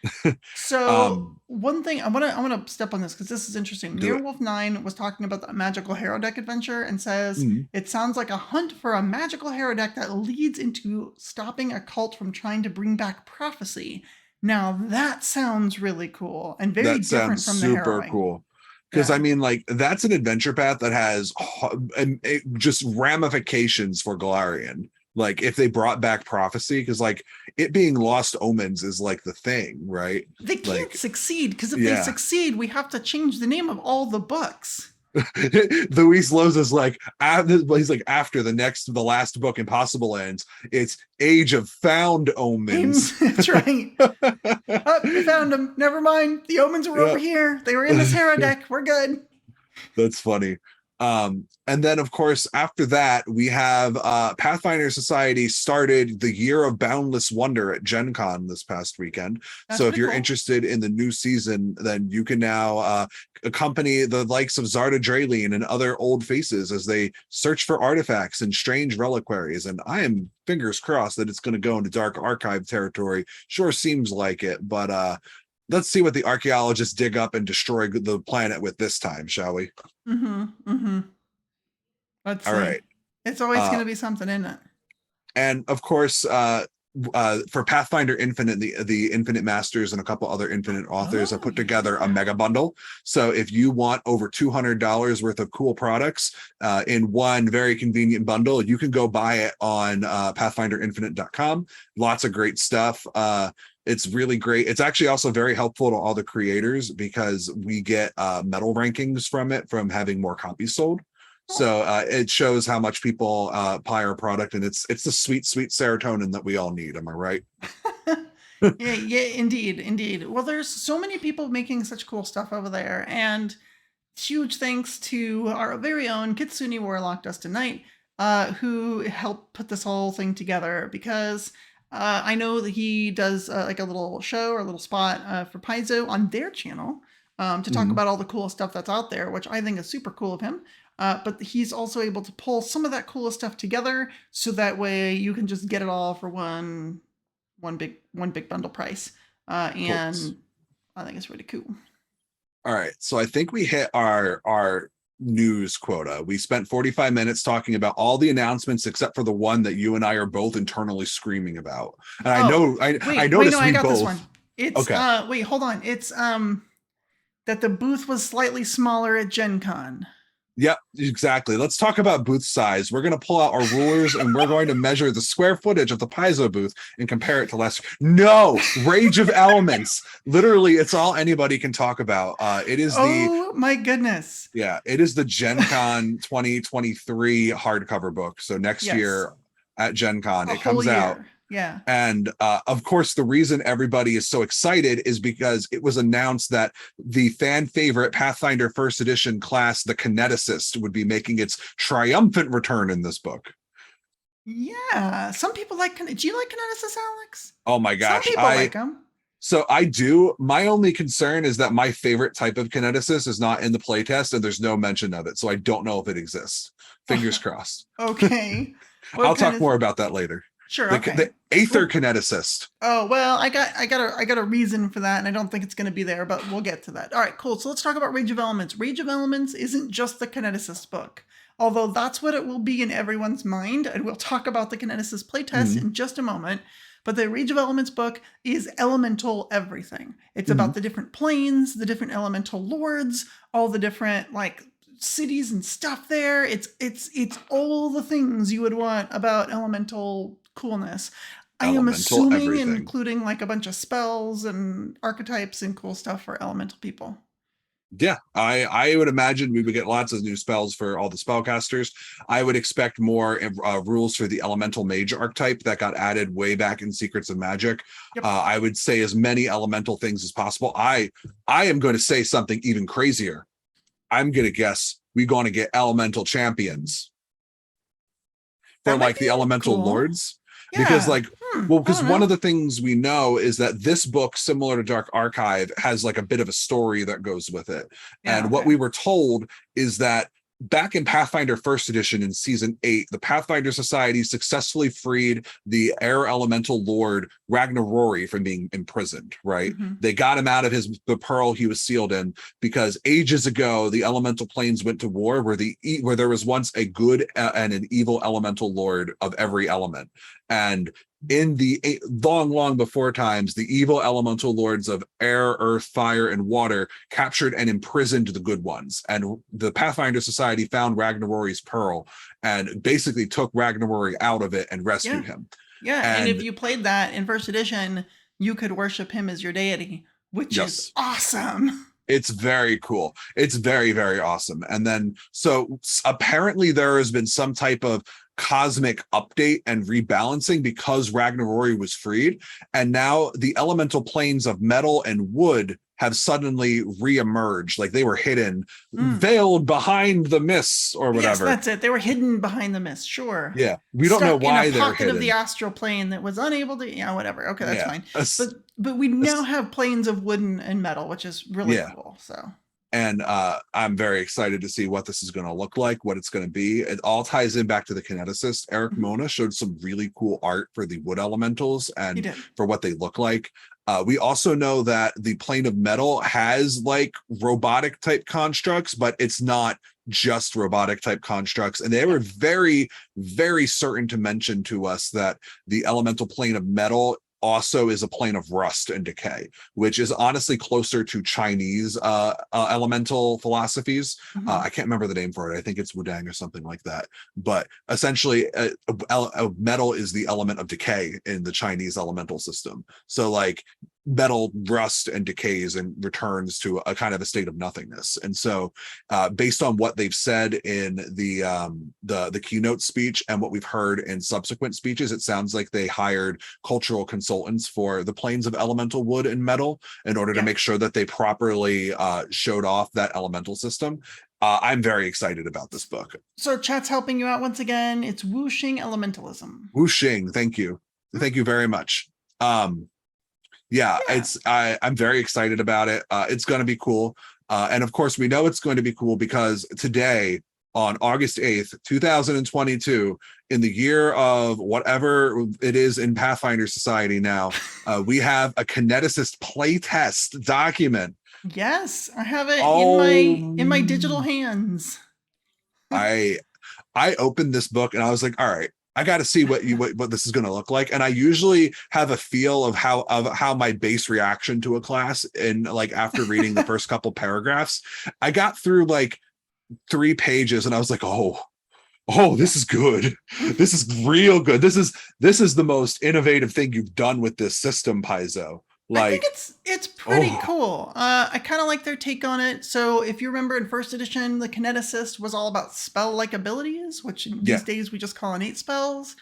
So one thing I want to step on this because this is interesting. Do it. Wolf 9 was talking about the magical hero deck adventure and says Mhm. it sounds like a hunt for a magical hero deck that leads into stopping a cult from trying to bring back prophecy. Now that sounds really cool and very That different sounds from the super harrowing. cool. Because Yeah. I mean, like, that's an adventure path that has just ramifications for Galarian. Like, if they brought back prophecy, because like it being Lost Omens is like the thing, right? They can't Like, succeed because if they yeah. succeed, we have to change the name of all the books. Luis Lowe's is like, he's like, after the last book Impossible ends, it's Age of Found Omens. That's right. Oh, we found them. Never mind. The omens were over here. They were in this hero deck. We're good. That's funny. And then of course after that we have Pathfinder Society started the Year of Boundless Wonder at GenCon this past weekend. That's so if you're cool. interested in the new season, then you can now accompany the likes of Zarda Draylene and other old faces as they search for artifacts and strange reliquaries. And I am fingers crossed that it's going to go into Dark Archive territory. Sure seems like it, but let's see what the archaeologists dig up and destroy the planet with this time, shall we? Let's All see. right. It's always going to be something, isn't it? And of course, for Pathfinder Infinite, the Infinite Masters and a couple other Infinite authors have put together a yeah. mega bundle. So if you want over $200 worth of cool products in one very convenient bundle, you can go buy it on pathfinderinfinite.com. Lots of great stuff. It's really great. It's actually also very helpful to all the creators because we get medal rankings from it from having more copies sold. So it shows how much people buy our product, and it's the sweet, sweet serotonin that we all need. Am I right? Yeah, indeed, indeed. Well, there's so many people making such cool stuff over there, and huge thanks to our very own Kitsune Warlock Dustin Knight, who helped put this whole thing together. Because I know that he does like a little show or a little spot for Paizo on their channel to talk about all the cool stuff that's out there, which I think is super cool of him. But he's also able to pull some of that cool stuff together, so that way you can just get it all for one big bundle price. And Cool. I think it's really cool. All right, so I think we hit our news quota. We spent 45 minutes talking about all the announcements except for the one that you and I are both internally screaming about. And I know I wait, noticed no, I we got both. this one. It's Okay. wait, hold on. It's that the booth was slightly smaller at GenCon. Yep, exactly. Let's talk about booth size. We're going to pull out our rulers and we're going to measure the square footage of the Paizo booth and compare it to last. No, Rage of Elements. Literally, it's all anybody can talk about. It is Oh my goodness. it is the GenCon 2023 hardcover book. So next Yes. year at GenCon, A it whole comes out. year. Yeah. And of course, the reason everybody is so excited is because it was announced that the fan favorite Pathfinder First Edition class, the Kineticist, would be making its triumphant return in this book. Yeah. Some people like. Do you like Kineticist, Alex? Oh my Some gosh. people like them. So I do. My only concern is that my favorite type of Kineticist is not in the playtest and there's no mention of it. So I don't know if it exists. Fingers crossed. Okay. I'll talk more about that later. Sure. The, Okay. the Aether Kineticist. Oh well, I got a reason for that, and I don't think it's going to be there, but we'll get to that. All right, cool. So let's talk about Rage of Elements. Rage of Elements isn't just the Kineticist book, although that's what it will be in everyone's mind, and we'll talk about the Kineticist playtest in just a moment. But the Rage of Elements book is elemental everything. It's about the different planes, the different elemental lords, all the different like cities and stuff there. It's all the things you would want about elemental coolness. I am Elemental assuming everything. including like a bunch of spells and archetypes and cool stuff for elemental people. Yeah, I would imagine we would get lots of new spells for all the spellcasters. I would expect more rules for the elemental mage archetype that got added way back in Secrets of Magic. Yep. I would say as many elemental things as possible. I am going to say something even crazier. I'm going to guess we're going to get elemental champions for That might like the be elemental cool. lords. Yeah. Because like well, because I don't one know. of the things we know is that this book, similar to Dark Archive, has like a bit of a story that goes with it. Yeah, And what okay. we were told is that back in Pathfinder First Edition in Season 8, the Pathfinder Society successfully freed the air elemental lord Ragnarori from being imprisoned, right? They got him out of the pearl he was sealed in because ages ago, the elemental planes went to war where there was once a good and an evil elemental lord of every element. And in the long before times, the evil elemental lords of air, earth, fire, and water captured and imprisoned the good ones. And the Pathfinder Society found Ragnarori's pearl and basically took Ragnarori out of it and rescued him. Yeah, and if you played that in First Edition, you could worship him as your deity, which is awesome. It's very cool. It's very, very awesome. And then, so apparently there has been some type of cosmic update and rebalancing because Ragnarori was freed. And now the elemental planes of metal and wood have suddenly re-emerged, like they were hidden, veiled behind the mists or whatever. Yes, that's it. They were hidden behind the mist. Sure. Yeah, we don't know why in a they're pocket hidden. of the astral plane that was unable to. Yeah, whatever. Okay, that's fine. But we But now have planes of wood and metal, which is really cool. So. And I'm very excited to see what this is going to look like, what it's going to be. It all ties in back to the Kineticist. Eric Mhm. Mona showed some really cool art for the wood elementals He and did. for what they look like. We also know that the plane of metal has like robotic type constructs, but it's not just robotic type constructs. And they Yeah. were very, very certain to mention to us that the elemental plane of metal also is a plane of rust and decay, which is honestly closer to Chinese elemental philosophies. Mhm. I can't remember the name for it. I think it's Wudang or something like that. But essentially, metal is the element of decay in the Chinese elemental system. So, like, metal rust and decays and returns to a kind of a state of nothingness. And so, based on what they've said in the keynote speech and what we've heard in subsequent speeches, it sounds like they hired cultural consultants for the planes of elemental wood and metal in order to Yeah. make sure that they properly showed off that elemental system. I'm very excited about this book. So chat's helping you out once again. It's whooshing elementalism. Wuxing, thank you. Thank you very much. Yeah, Yeah. I'm very excited about it. It's going to be cool. And of course, we know it's going to be cool because today, on August 8th, 2022, in the year of whatever it is in Pathfinder Society now, we have a Kineticist playtest document. Yes, I have it in my digital Oh, hands. I I opened this book and I was like, all right, I got to see what this is going to look like. And I usually have a feel of how my base reaction to a class, and like after reading the first couple paragraphs, I got through like 3 pages and I was like, oh, Yeah. this is good. This is real good. This is the most innovative thing you've done with this system, Paizo. I think Like, it's pretty oh cool. I kind of like their take on it. So if you remember in first edition, the Kineticist was all about spell-like abilities, which these yeah. days we just call innate spells.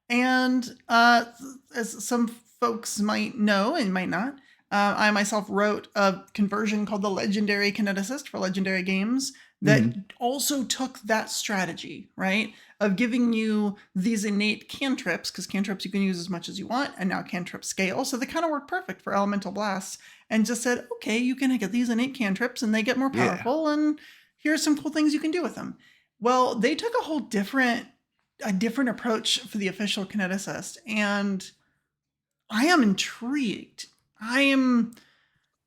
And as some folks might know and might not, I myself wrote a conversion called the Legendary Kineticist for Legendary Games that Mhm. also took that strategy, right? Of giving you these innate cantrips, because cantrips you can use as much as you want, and now cantrips scale. So they kind of work perfect for elemental blasts, and just said, okay, you can get these innate cantrips and they get more Yeah. powerful, and here's some cool things you can do with them. Well, they took a different approach for the official Kineticist, and I am intrigued. I am.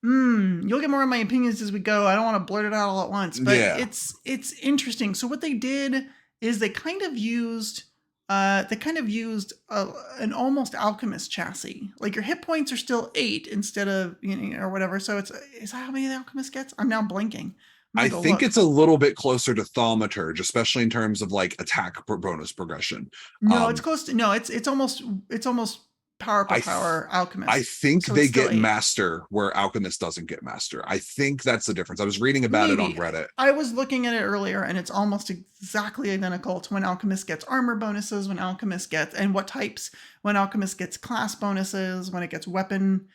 You'll get more of my opinions as we go. I don't want to blurt it out all at once, but Yeah. it's interesting. So what they did is they kind of used an almost alchemist chassis. Like your hit points are still 8 instead of or whatever. So is that how many the alchemist gets? I'm now blinking. I'm I gonna go think look. it's a little bit closer to Thaumaturge, especially in terms of like attack bonus progression. No, it's Um, close to no. It's almost power per I th- power I alchemist. think So it's they still get 8. master where Alchemist doesn't get master. I think that's the difference. I was reading about it on Maybe. Reddit. I was looking at it earlier, and it's almost exactly identical to when Alchemist gets armor bonuses, when Alchemist gets, and what types, when Alchemist gets class bonuses, when it gets weapon,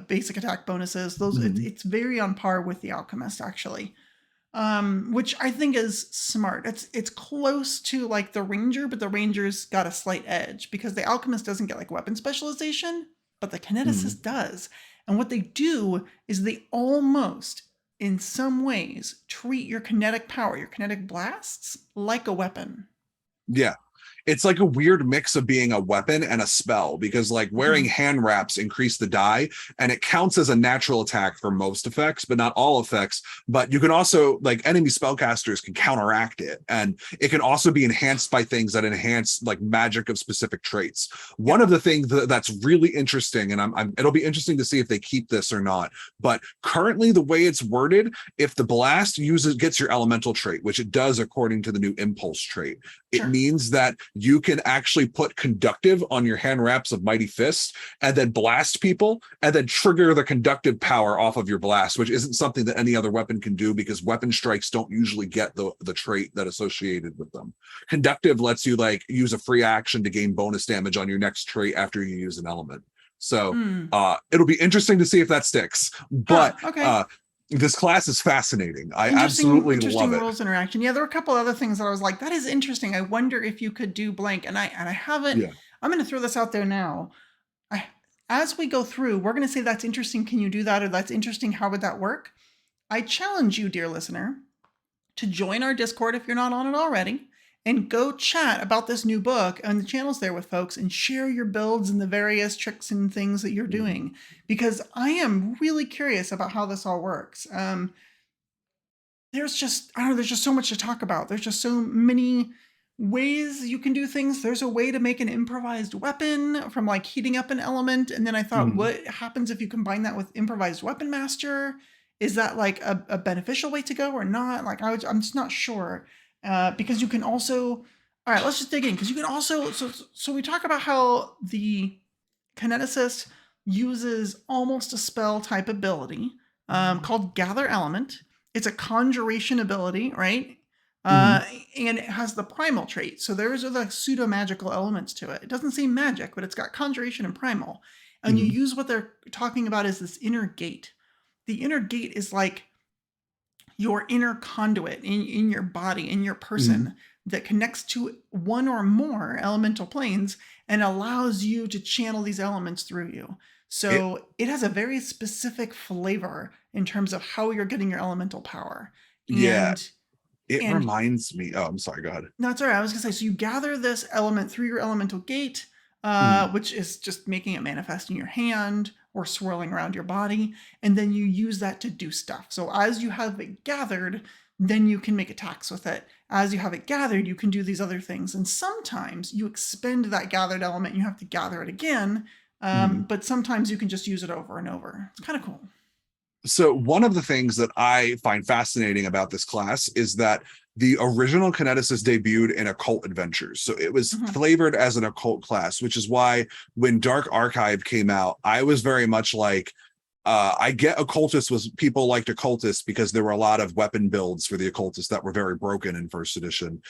basic attack bonuses. Mhm. It's very on par with the Alchemist, actually. Which I think is smart. It's close to like the Ranger, but the Ranger's got a slight edge because the Alchemist doesn't get like weapon specialization, but the Mhm. Kineticist does. And what they do is they almost, in some ways, treat your kinetic power, your kinetic blasts, like a weapon. Yeah. It's like a weird mix of being a weapon and a spell, because like wearing Mhm. hand wraps increase the die and it counts as a natural attack for most effects, but not all effects. But you can also, like, enemy spellcasters can counteract it, and it can also be enhanced by things that enhance like magic of specific traits. Yeah. One of the things that's really interesting, and it'll be interesting to see if they keep this or not, but currently the way it's worded, if the blast gets your elemental trait, which it does according to the new impulse trait, it Sure. means that you can actually put conductive on your hand wraps of Mighty Fist and then blast people and then trigger the conductive power off of your blast, which isn't something that any other weapon can do because weapon strikes don't usually get the trait that associated with them. Conductive lets you like use a free action to gain bonus damage on your next trait after you use an element. So Mm. it'll be interesting to see if that sticks. Huh. But Okay. this class is fascinating. I Interesting, absolutely love interesting it. rules interaction. Yeah, there were a couple other things that I was like, that is interesting. I wonder if you could do blank. And I haven't. Yeah. I'm going to throw this out there now. I, as we go through, we're going to say that's interesting. Can you do that? Or that's interesting. How would that work? I challenge you, dear listener, to join our Discord if you're not on it already, and go chat about this new book and the channels there with folks and share your builds and the various tricks and things that you're doing, because I am really curious about how this all works. There's just, I don't know, there's just so much to talk about. There's just so many ways you can do things. There's a way to make an improvised weapon from like heating up an element. And then I thought, what happens if you combine that with improvised weapon master? Is that like a beneficial way to go or not? Like I'm just not sure. Because you can also, all right, let's just dig in. Because you can also, so we talk about how the Kineticist uses almost a spell type ability called Gather Element. It's a conjuration ability, right? And it has the primal trait. So those are the pseudo magical elements to it. It doesn't seem magic, but it's got conjuration and primal. And you use what they're talking about as this inner gate. The inner gate is like your inner conduit in your body, in your person, that connects to one or more elemental planes and allows you to channel these elements through you. So it has a very specific flavor in terms of how you're getting your elemental power. Yeah. And It reminds me. Oh, I'm sorry. Go ahead. no, it's all right. I was gonna say, so you gather this element through your elemental gate, which is just making it manifest in your hand or swirling around your body, and then you use that to do stuff. So as you have it gathered, then you can make attacks with it. As you have it gathered, you can do these other things. And sometimes you expend that gathered element, you have to gather it again. But sometimes you can just use it over and over. It's kind of cool. So one of the things that I find fascinating about this class is that the original Kineticist debuted in Occult Adventures. So it was flavored as an occult class, which is why when Dark Archive came out, I was very much like, I get Occultist was people liked Occultist because there were a lot of weapon builds for the Occultist that were very broken in first edition.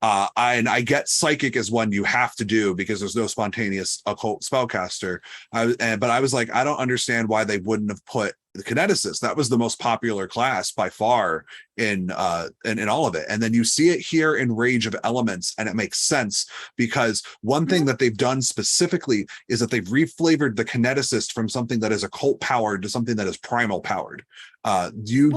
And I get Psychic as one you have to do because there's no spontaneous occult spellcaster. But I was like, I don't understand why they wouldn't have put the Kineticist. That was the most popular class by far in all of it. And then you see it here in Rage of Elements, and it makes sense because one thing that they've done specifically is that they've reflavored the Kineticist from something that is occult powered to something that is primal powered. You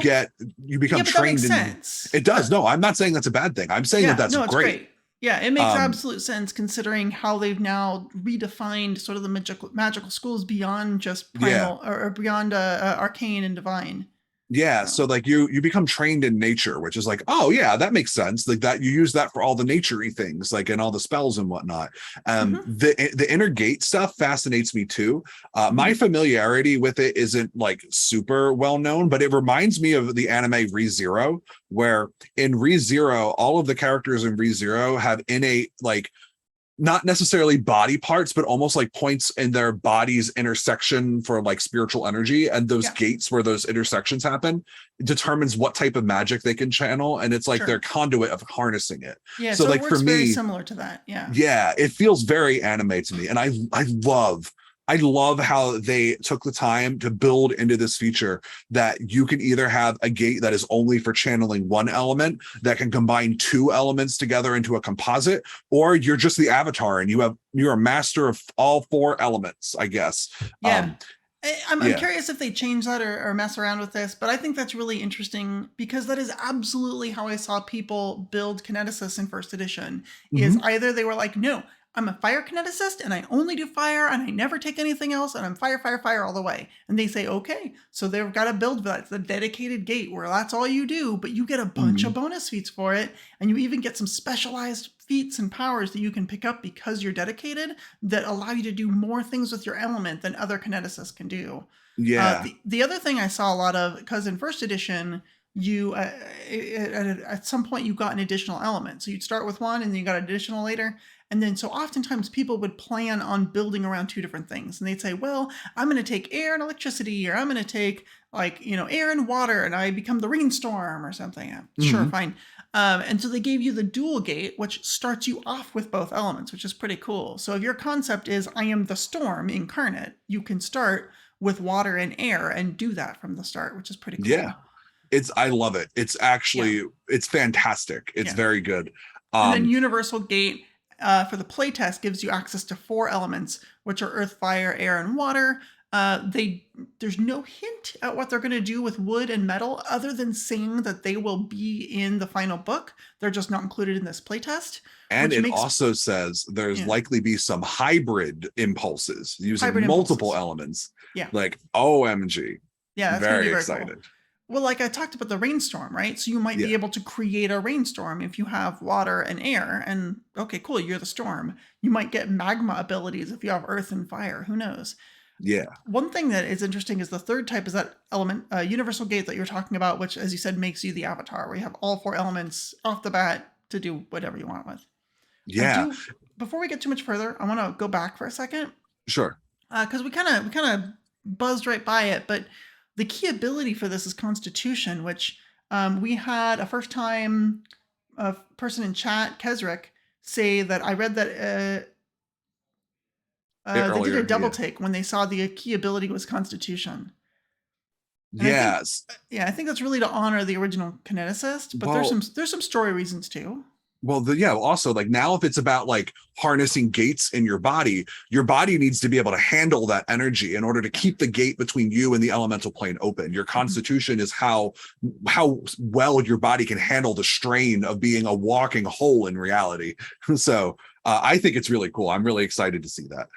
become trained in sense. It does. No, I'm not saying that's a bad thing. I'm saying that's great. Yeah, it makes absolute sense considering how they've now redefined sort of the magical schools beyond just primal or beyond arcane and divine. Yeah, so like you become trained in nature, which is like, oh yeah, that makes sense. Like that you use that for all the nature-y things, like and all the spells and whatnot. The inner gate stuff fascinates me too. My familiarity with it isn't like super well known, but it reminds me of the anime ReZero, where in ReZero, all of the characters in ReZero have innate like not necessarily body parts, but almost like points in their body's intersection for like spiritual energy. And those gates where those intersections happen determines what type of magic they can channel. And it's like their conduit of harnessing it. Yeah. So like it works for me, very similar to that. Yeah. Yeah. It feels very anime to me. And I love how they took the time to build into this feature that you can either have a gate that is only for channeling one element that can combine two elements together into a composite, or you're just the avatar and you're a master of all four elements, I guess. Yeah. I'm curious if they change that or mess around with this, but I think that's really interesting because that is absolutely how I saw people build Kineticists in first edition. Is either they were like, no, I'm a fire kineticist and I only do fire and I never take anything else and I'm fire, fire, fire all the way. And they say, okay, so they've got a build that's the dedicated gate where that's all you do, but you get a bunch of bonus feats for it. And you even get some specialized feats and powers that you can pick up because you're dedicated that allow you to do more things with your element than other kineticists can do. Yeah. The other thing I saw a lot of, because in first edition, you at some point you got an additional element. So you'd start with one and then you got additional later. And then so oftentimes people would plan on building around two different things. And they'd say, well, I'm going to take air and electricity, or I'm going to take like, air and water and I become the rainstorm or something. Sure, fine. And so they gave you the dual gate, which starts you off with both elements, which is pretty cool. So if your concept is I am the storm incarnate, you can start with water and air and do that from the start, which is pretty cool. Yeah. I love it. It's actually, it's fantastic. It's very good. And then universal gate for the playtest gives you access to 4 elements, which are earth, fire, air, and water. There's no hint at what they're going to do with wood and metal other than saying that they will be in the final book. They're just not included in this playtest, And which it makes also says there's yeah, likely be some hybrid impulses using hybrid multiple impulses. elements. Yeah. Like OMG. Yeah, that's going to be Very very cool. excited. Well, like I talked about the rainstorm, right? So you might be Yeah. able to create a rainstorm if you have water and air, and okay, cool, you're the storm. You might get magma abilities if you have earth and fire. Who knows? Yeah. One thing that is interesting is the third type is that element, universal gate that you're talking about, which, as you said, makes you the avatar, where you have all 4 elements off the bat to do whatever you want with. I Yeah. do. Before we get too much further, I want to go back for a second Sure. because we kind of buzzed right by it, but the key ability for this is Constitution, which we had a first time person in chat, Kesrick, say that I read that they did a Earlier. double Yeah. take when they saw the key ability was Constitution. And I think, Yes. yeah, I think that's really to honor the original Kineticist, but Well, there's some story reasons too. also like now if it's about like harnessing gates in your body needs to be able to handle that energy in order to Yeah. keep the gate between you and the elemental plane open. Your Mhm. constitution is how well your body can handle the strain of being a walking hole in reality. So I think it's really cool. I'm really excited to see that.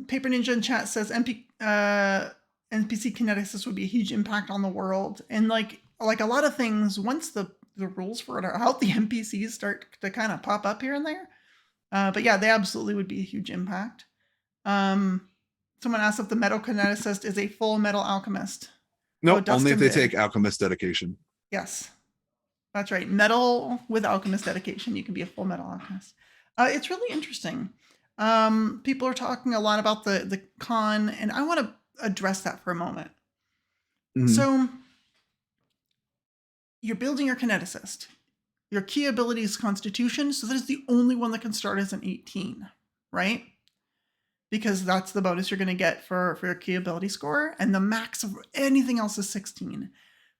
Paper Ninja in chat says NPC Kineticist would be a huge impact on the world, and like a lot of things, once the rules for it are out, the NPCs start to kind of pop up here and there. But yeah, they absolutely would be a huge impact. Someone asked if the metal Kineticist is a full metal alchemist. No, Oh, only if Dustin they did. take alchemist dedication. Yes, that's right. Metal with alchemist dedication, you can be a full metal alchemist. It's really interesting. People are talking a lot about the con, and I want to address that for a moment. Mhm. So you're building your Kineticist. Your key ability is Constitution, so that is the only one that can start as an 18, right? Because that's the bonus you're going to get for your key ability score, and the max of anything else is 16.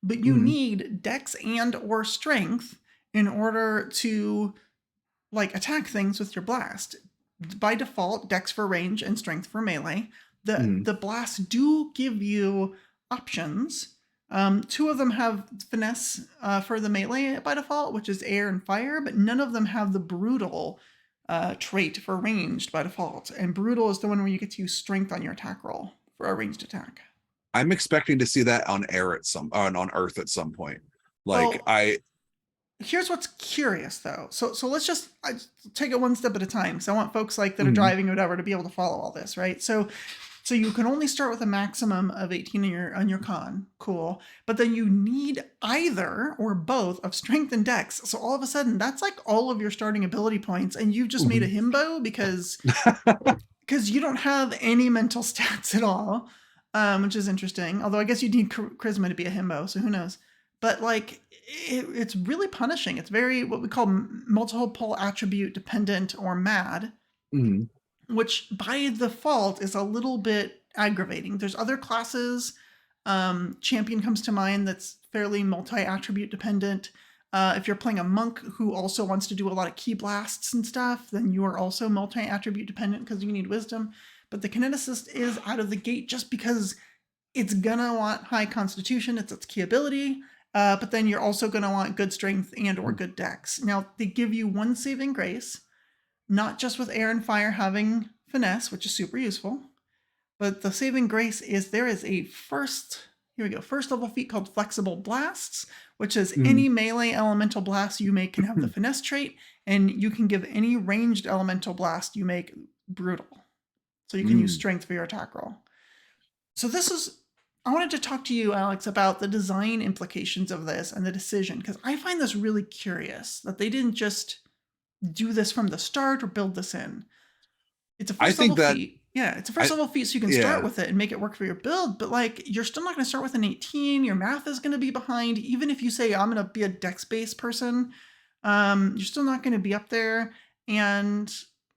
But you need Dex and or Strength in order to like attack things with your blast. By default, Dex for range and Strength for melee. The blasts do give you options. 2 of them have finesse for the melee by default, which is air and fire, but none of them have the brutal trait for ranged by default. And brutal is the one where you get to use strength on your attack roll for a ranged attack. I'm expecting to see that on on Earth at some point. Like Well, here's what's curious though. So let's just take it one step at a time. So I want folks like that are driving or whatever to be able to follow all this, right? So you can only start with a maximum of 18 on your con. Cool. But then you need either or both of strength and dex. So all of a sudden that's like all of your starting ability points, and you've just made a himbo because you don't have any mental stats at all, which is interesting. Although I guess you need charisma to be a himbo, so who knows? But like it's really punishing. It's very what we call multiple attribute dependent or mad, which by default is a little bit aggravating. There's other classes. Champion comes to mind that's fairly multi-attribute dependent. If you're playing a monk who also wants to do a lot of key blasts and stuff, then you are also multi-attribute dependent because you need wisdom. But the Kineticist is out of the gate just because it's gonna want high constitution. It's its key ability. But then you're also gonna want good strength and or good dex. Now they give you 1 saving grace, not just with air and fire having finesse, which is super useful, but the saving grace is there is a first level feat called Flexible Blasts, which is any melee elemental blast you make can have the finesse trait, and you can give any ranged elemental blast you make brutal. So you can use strength for your attack roll. So I wanted to talk to you, Alex, about the design implications of this and the decision, because I find this really curious that they didn't just do this from the start or build this in. It's a first level feat. Yeah, it's a first level feat, so you can start with it and make it work for your build, but like you're still not going to start with an 18. Your math is going to be behind. Even if you say I'm going to be a dex-based person, you're still not going to be up there. And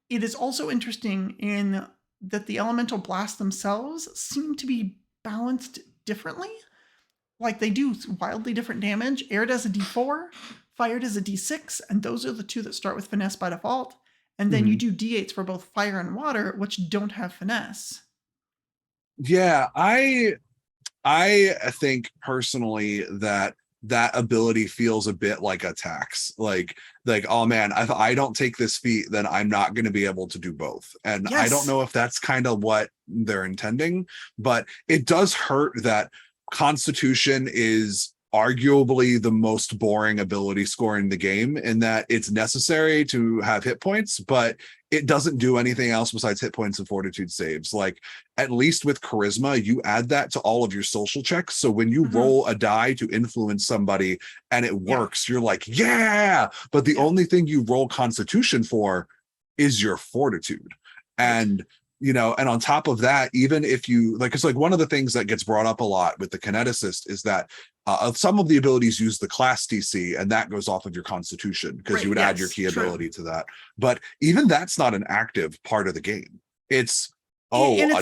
it is also interesting in that the elemental blasts themselves seem to be balanced differently. Like they do wildly different damage. Air does a D4, fire does a D6, and those are the 2 that start with finesse by default. And then you do D8s for both fire and water, which don't have finesse. Yeah, I think personally that that ability feels a bit like a tax. Like, oh man, if I don't take this feat, then I'm not going to be able to do both. And I don't Yes. know if that's kind of what they're intending, but it does hurt that Constitution is arguably the most boring ability score in the game, in that it's necessary to have hit points, but it doesn't do anything else besides hit points and fortitude saves. Like, at least with charisma, you add that to all of your social checks. So when you Hmm. roll a die to influence somebody and it Yeah. works, you're like, yeah. But the Yeah. only thing you roll constitution for is your fortitude. Right. And and on top of that, even if you like, it's like one of the things that gets brought up a lot with the Kineticist is that some of the abilities use the class DC, and that goes off of your constitution because you Right. would add your Yes. key True. ability to that. But even that's not an active part of the game. It's And oh,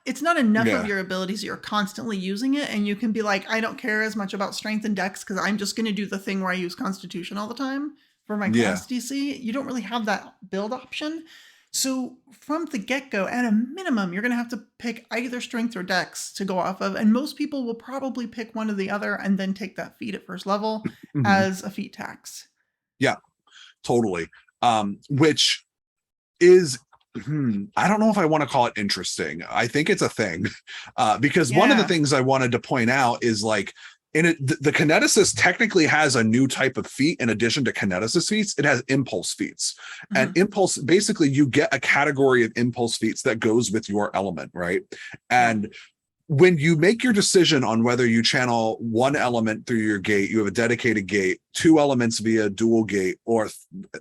it's not enough of yeah. your abilities. You're constantly using it, and you can be like, I don't care as much about strength and dex because I'm just going to do the thing where I use Constitution all the time for my Yeah. class DC. You don't really have that build option. So from the get go, at a minimum, you're going to have to pick either strength or dex to go off of, and most people will probably pick one or the other and then take that feat at first level Mhm. as a feat tax. Yeah, totally. Which is I don't know if I want to call it interesting. I think it's a thing. Because one of the Yeah. things I wanted to point out is like in it, the Kineticist technically has a new type of feat in addition to Kineticist feats. It has impulse feats. And Hmm. impulse, basically, you get a category of impulse feats that goes with your element, right? Yeah. And when you make your decision on whether you channel one element through your gate, you have a dedicated gate, two elements via dual gate, or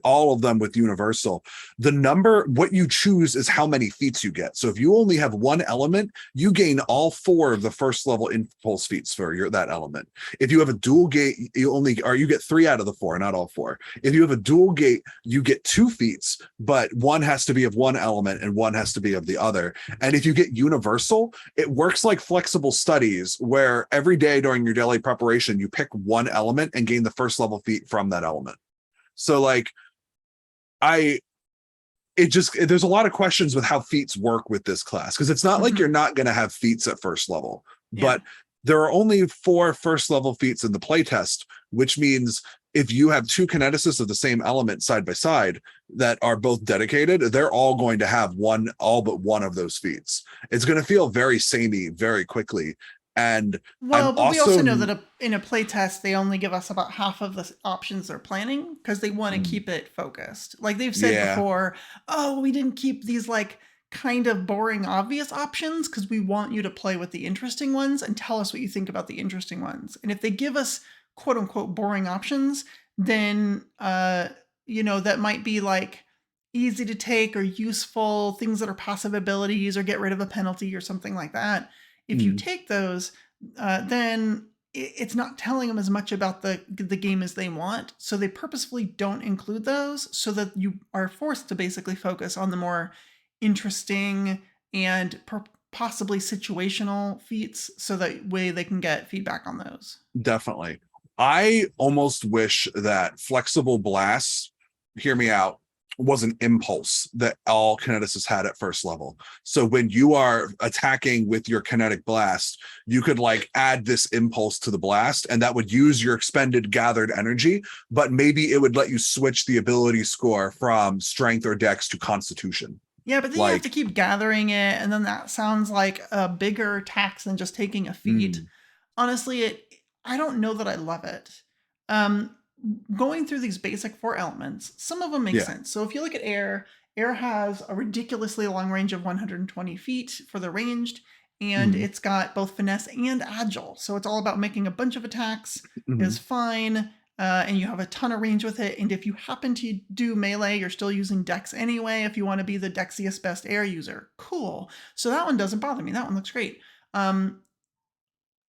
all of them with universal. The number, what you choose is how many feats you get. So if you only have one element, you gain all four of the first level impulse feats for that element. If you have a dual gate, you get three out of the four, not all four. If you have a dual gate, you get two feats, but one has to be of one element and one has to be of the other. And if you get universal, it works like flexible studies where every day during your daily preparation, you pick one element and gain the first level feat from that element. So like I it just there's a lot of questions with how feats work with this class, because it's not like you're Hmm. not going to have feats at first level, Yeah. but there are only 4 first level feats in the playtest, which means if you have two kineticists of the same element side by side that are both dedicated, they're all going to have all but one of those feats. It's going to feel very samey very quickly. And I'm Well, but we also also know that in a play test, they only give us about half of the options they're planning because they want to keep it focused. Like they've said yeah. before, oh, we didn't keep these like kind of boring, obvious options because we want you to play with the interesting ones and tell us what you think about the interesting ones. And if they give us quote unquote boring options, then, that might be like easy to take or useful things that are passive abilities or get rid of a penalty or something like that. If you Mm, take those, then it's not telling them as much about the game as they want. So they purposefully don't include those so that you are forced to basically focus on the more interesting and possibly situational feats so that way they can get feedback on those. definitely. I almost wish that flexible blasts, hear me out, was an impulse that all kineticists had at first level. So when you are attacking with your kinetic blast, you could like add this impulse to the blast, and that would use your expended gathered energy, but maybe it would let you switch the ability score from strength or dex to constitution. Yeah, but then you have to Like, keep gathering it, and then that sounds like a bigger tax than just taking a feat. mm, Honestly, I don't know that I love it. Um, Going through these basic 4 elements, some of them make yeah. sense. So if you look at air, air has a ridiculously long range of 120 feet for the ranged, and Mm, it's got both finesse and agile. So it's all about making a bunch of attacks is mm, fine. And you have a ton of range with it. And if you happen to do melee, you're still using dex anyway. If you want to be the dexiest best air user, cool. So that one doesn't bother me. That one looks great. Um,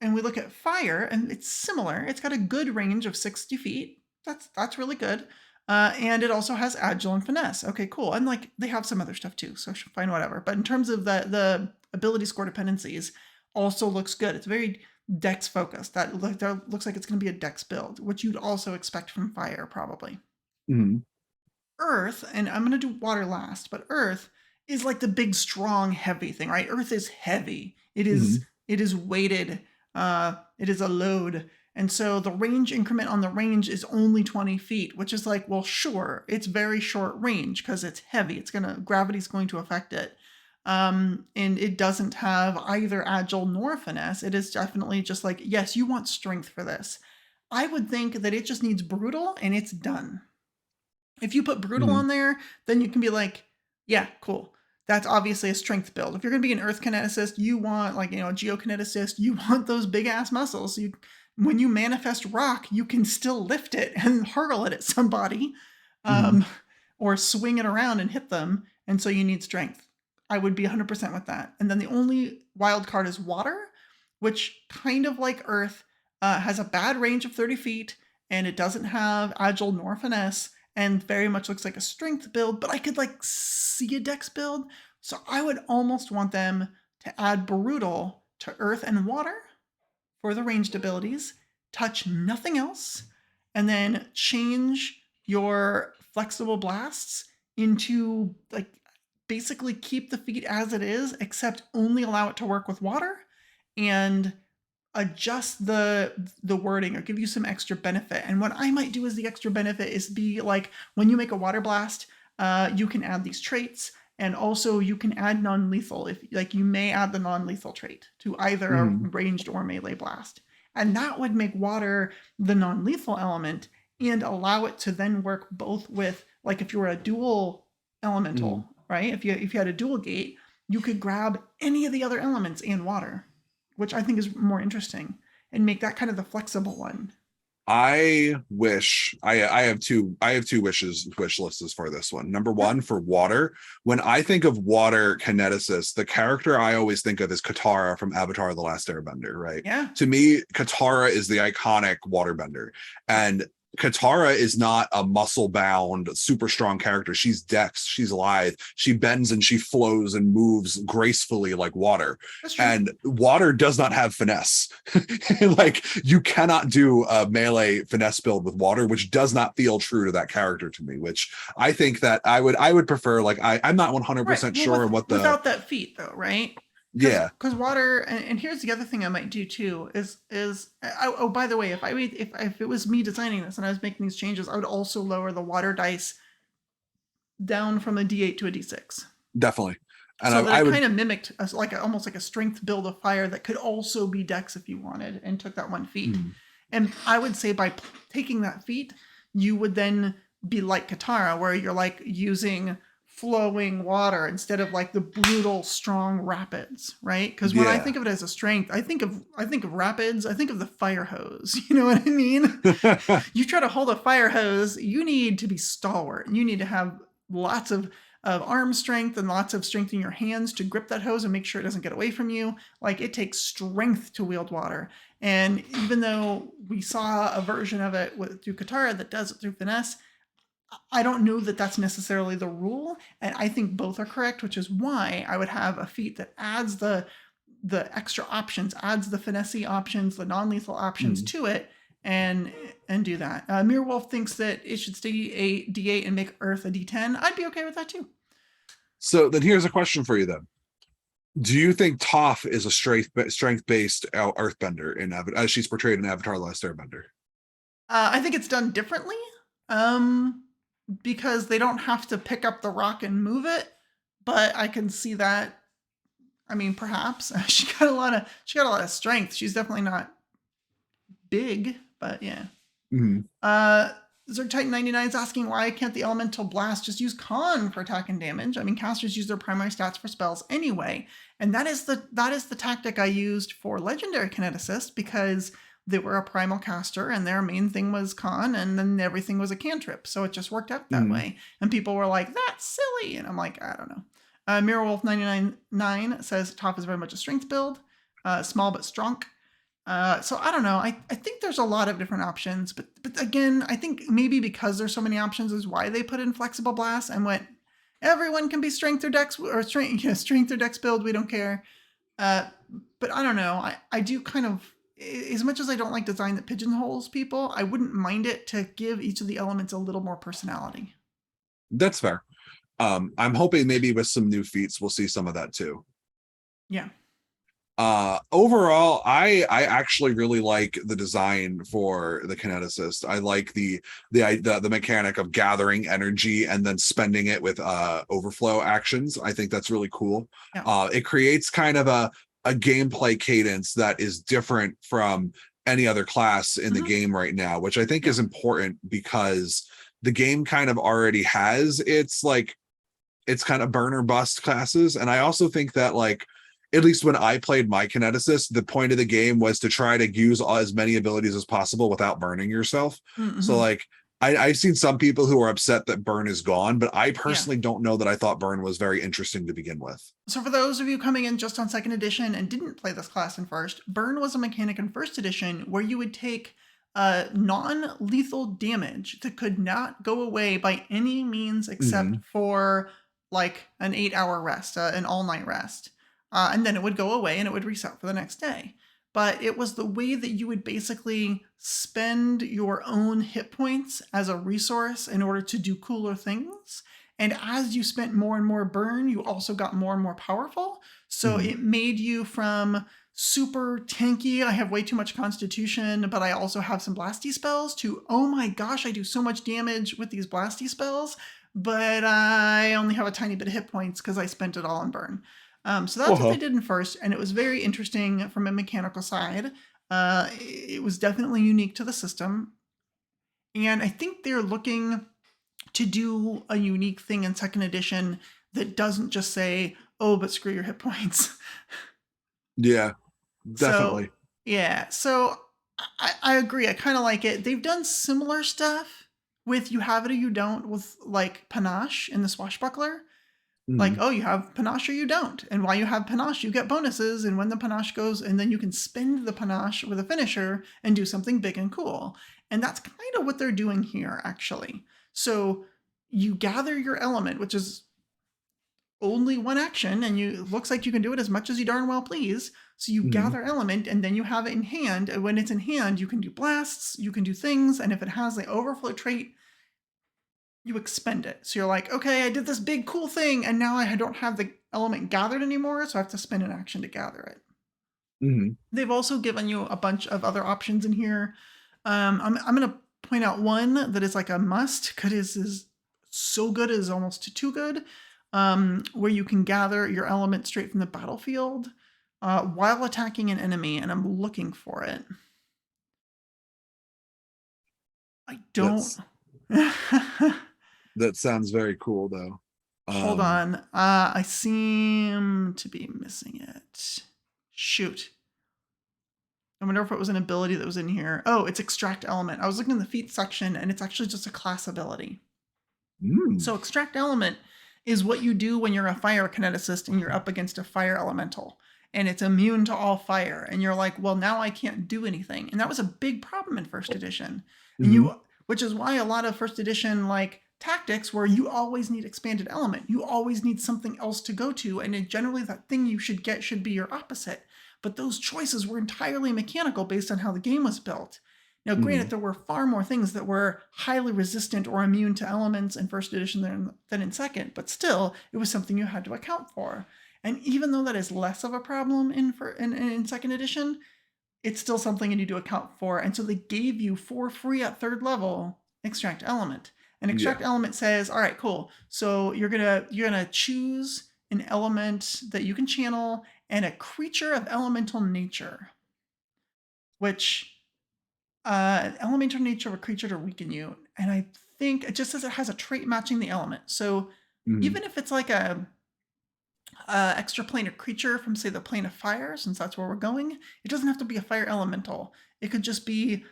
and we look at fire, and it's similar. It's got a good range of 60 feet. That's really good. And it also has agile and finesse. Okay, cool. And like they have some other stuff too, so fine, whatever. But in terms of the ability score dependencies, also looks good. It's very dex focused. That looks like it's going to be a dex build, which you'd also expect from fire probably. mm, Earth, and I'm going to do water last, but Earth is like the big, strong, heavy thing, right? Earth is heavy. Mhm. It is weighted. It is a load. And so the range increment on the range is only 20 feet, which is like, well, sure, it's very short range because it's heavy. Gravity's going to affect it. And it doesn't have either agile nor finesse. It is definitely just like, yes, you want strength for this. I would think that it just needs brutal and it's done. If you put brutal Mhm. on there, then you can be like, yeah, cool. That's obviously a strength build. If you're going to be an earth kineticist, you want like, a geokineticist, you want those big ass muscles. When you manifest rock, you can still lift it and hurl it at somebody, Mhm. um, or swing it around and hit them. And so you need strength. I would be 100% with that. And then the only wild card is water, which kind of like earth, has a bad range of 30 feet and it doesn't have agile nor finesse and very much looks like a strength build, but I could like see a dex build. So I would almost want them to add brutal to earth and water for the ranged abilities, touch nothing else, and then change your flexible blasts into like basically keep the feat as it is, except only allow it to work with water and adjust the wording or give you some extra benefit. And what I might do as the extra benefit is be like, when you make a water blast, you can add these traits, and also you can add non-lethal. If like, you may add the non-lethal trait to either a Mhm. ranged or melee blast, and that would make water the non-lethal element and allow it to then work both with, like, if you were a dual Mhm. elemental, right? If you had a dual gate, you could grab any of the other elements and water, which I think is more interesting, and make that kind of the flexible one. I wish I have two wish lists for this one. Number Yeah. one, for water. When I think of water kineticist, the character I always think of is Katara from Avatar: The Last Airbender, right? Yeah. To me, Katara is the iconic waterbender. And Katara is not a muscle bound, super strong character. She's dex, she's lithe, she bends and she flows and moves gracefully like water. That's true. And water does not have finesse. Like, you cannot do a melee finesse build with water, which does not feel true to that character to me, which I think that I would prefer. Like, I'm not Right. 100% Well, sure what the, without that feat though, right? yeah. Because water, and here's the other thing I might do too is oh, by the way, if it was me designing this and I was making these changes, I would also lower the water dice down from a D8 to a D6. Definitely. And So that I it would, kind of mimicked almost like a strength build of fire that could also be dex if you wanted, and took that one feat. mm, And I would say by taking that feat, you would then be like Katara, where you're like using flowing water instead of like the brutal, strong rapids, right? Because when I yeah. think of it as a strength, I think of rapids. I think of the fire hose. You know what I mean? You try to hold a fire hose, you need to be stalwart. You need to have lots of arm strength and lots of strength in your hands to grip that hose and make sure it doesn't get away from you. Like, it takes strength to wield water. And even though we saw a version of it through Katara that does it through finesse, I don't know that that's necessarily the rule. And I think both are correct, which is why I would have a feat that adds the extra options, adds the finesse options, the non-lethal options Mm. to it, and do that. Mirrorwolf thinks that it should stay a D8 and make Earth a D10. I'd be okay with that too. So then here's a question for you then. Do you think Toph is a strength based earthbender in as she's portrayed in Avatar: The Last Airbender? I think it's done differently, um, because they don't have to pick up the rock and move it. But I can see that. I mean, perhaps she got a lot of strength. She's definitely not big, but yeah. Mhm. Uh, Zerg 99 is asking, why can't the Elemental Blast just use Con for attack and damage? I mean, casters use their primary stats for spells anyway, and that is the tactic I used for Legendary Kineticist, because they were a primal caster and their main thing was Con, and then everything was a cantrip, so it just worked out that Mhm. way. And people were like, "That's silly," and I'm like, I don't know. Mirrorwolf 99 says Top is very much a strength build, small but strong. So I don't know. I think there's a lot of different options, but again, I think maybe because there's so many options is why they put in flexible blast and went, everyone can be strength or dex, or strength, yeah, strength or dex build. We don't care. Uh, but I don't know. I do kind of, as much as I don't like design that pigeonholes people, I wouldn't mind it to give each of the elements a little more personality. That's fair. I'm hoping maybe with some new feats we'll see some of that too. Yeah. Overall, I actually really like the design for the Kineticist. I like the mechanic of gathering energy and then spending it with overflow actions. I think that's really cool. Yeah. It creates kind of a gameplay cadence that is different from any other class in the game right now, which I think is important because the game kind of already has its kind of burn or bust classes. And I also think that, like, at least when I played my Kineticist, the point of the game was to try to use as many abilities as possible without burning yourself. So, like, I've seen some people who are upset that burn is gone, but I Yeah. personally don't know that I thought burn was very interesting to begin with. So for those of you coming in just on second edition and didn't play this class in first, burn was a mechanic in first edition where you would take non-lethal damage that could not go away by any means except for like an 8-hour rest, an all-night rest. And then it would go away and it would reset for the next day. But it was the way that you would basically spend your own hit points as a resource in order to do cooler things. And as you spent more and more burn, you also got more and more powerful. So it made you from super tanky, I have way too much constitution, but I also have some blasty spells, to, oh my gosh, I do so much damage with these blasty spells, but I only have a tiny bit of hit points because I spent it all on burn. So that's what they did in first, and it was very interesting from a mechanical side. It was definitely unique to the system. And I think they're looking to do a unique thing in second edition that doesn't just say, oh, but screw your hit points. Yeah, definitely. So, yeah. So I agree. I kind of like it. They've done similar stuff with you have it or you don't with like panache in the swashbuckler. Like, oh, you have panache or you don't. And while you have panache, you get bonuses. And when the panache goes, and then you can spend the panache with a finisher and do something big and cool. And that's kind of what they're doing here, actually. So you gather your element, which is only one action, and it looks like you can do it as much as you darn well please. So you gather element, and then you have it in hand. And when it's in hand, you can do blasts, you can do things. And if it has the overflow trait, you expend it. So you're like, okay, I did this big cool thing, and now I don't have the element gathered anymore, so I have to spend an action to gather it. They've also given you a bunch of other options in here. I'm going to point out one that is like a must, because it is so good it is almost too good, where you can gather your element straight from the battlefield while attacking an enemy, and I'm looking for it. I don't... That sounds very cool, though. Hold on. I seem to be missing it. Shoot. I wonder if it was an ability that was in here. Oh, it's Extract Element. I was looking in the feat section, and it's actually just a class ability. So Extract Element is what you do when you're a fire kineticist and you're up against a fire elemental. And it's immune to all fire. And you're like, well, now I can't do anything. And that was a big problem in first edition. And which is why a lot of first edition, like, tactics where you always need expanded element. You always need something else to go to, and generally that thing you should get should be your opposite. But those choices were entirely mechanical based on how the game was built. Now, granted, there were far more things that were highly resistant or immune to elements in first edition than in second, but still, it was something you had to account for. And even though that is less of a problem in second edition, it's still something you need to account for. And so they gave you for free at third level Extract Element. An Extract Element says, all right, cool. So you're gonna choose an element that you can channel and a creature of elemental nature, which elemental nature of a creature to weaken you. And I think it just says it has a trait matching the element. So even if it's like a extra planar creature from, say, the plane of fire, since that's where we're going, it doesn't have to be a fire elemental. It could just be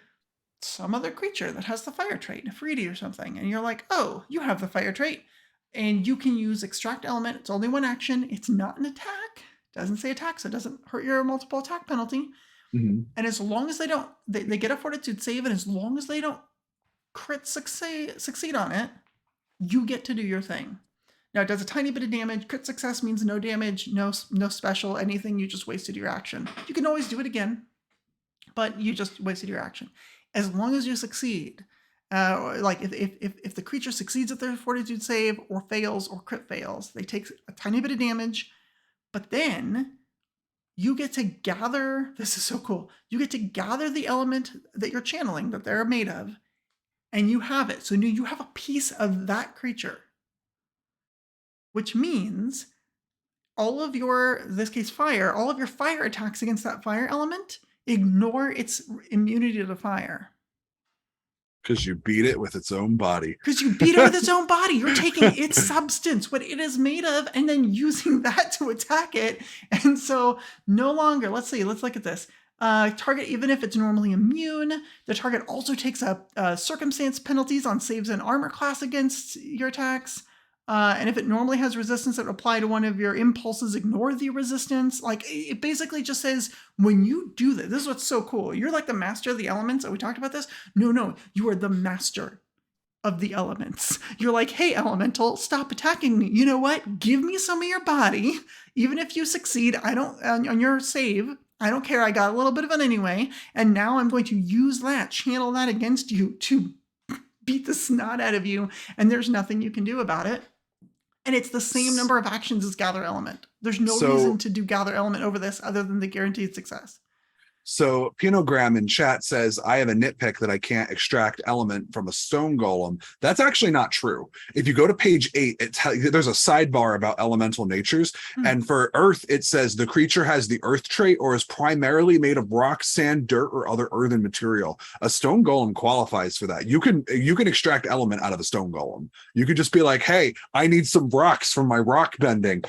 some other creature that has the fire trait, a Freedy or something, and you're like, oh, you have the fire trait, and you can use Extract Element. It's only one action. It's not an attack. It doesn't say attack, so it doesn't hurt your multiple attack penalty. And as long as they don't, they get a fortitude save, and as long as they don't crit succeed on it, you get to do your thing. Now, it does a tiny bit of damage. Crit success means no damage, no special, anything. You just wasted your action. You can always do it again, but you just wasted your action. As long as you succeed, like if the creature succeeds at their fortitude save or fails or crit fails, they take a tiny bit of damage, but then you get to gather, this is so cool, you get to gather the element that you're channeling, that they're made of, and you have it. So you have a piece of that creature, which means all of your, in this case fire, all of your fire attacks against that fire element ignore its immunity to fire. Because you beat it with its own body. Because you beat it with its own body. You're taking its substance, what it is made of, and then using that to attack it. And so no longer, let's look at this. Target, even if it's normally immune, the target also takes up circumstance penalties on saves and armor class against your attacks. And if it normally has resistance that would apply to one of your impulses, ignore the resistance. Like, it basically just says, when you do this is what's so cool. You're like the master of the elements. We talked about this. No, you are the master of the elements. You're like, hey, elemental, stop attacking me. You know what? Give me some of your body. Even if you succeed, I don't, on your save, I don't care. I got a little bit of it anyway. And now I'm going to use that, channel that against you to beat the snot out of you. And there's nothing you can do about it. And it's the same number of actions as Gather Element. There's no reason to do Gather Element over this other than the guaranteed success. So Pinogram in chat says, I have a nitpick that I can't extract element from a stone golem. That's actually not true. If you go to page 8, there's a sidebar about elemental natures. And for earth, it says the creature has the earth trait or is primarily made of rock, sand, dirt, or other earthen material. A stone golem qualifies for that. You can extract element out of a stone golem. You could just be like, hey, I need some rocks from my rock bending.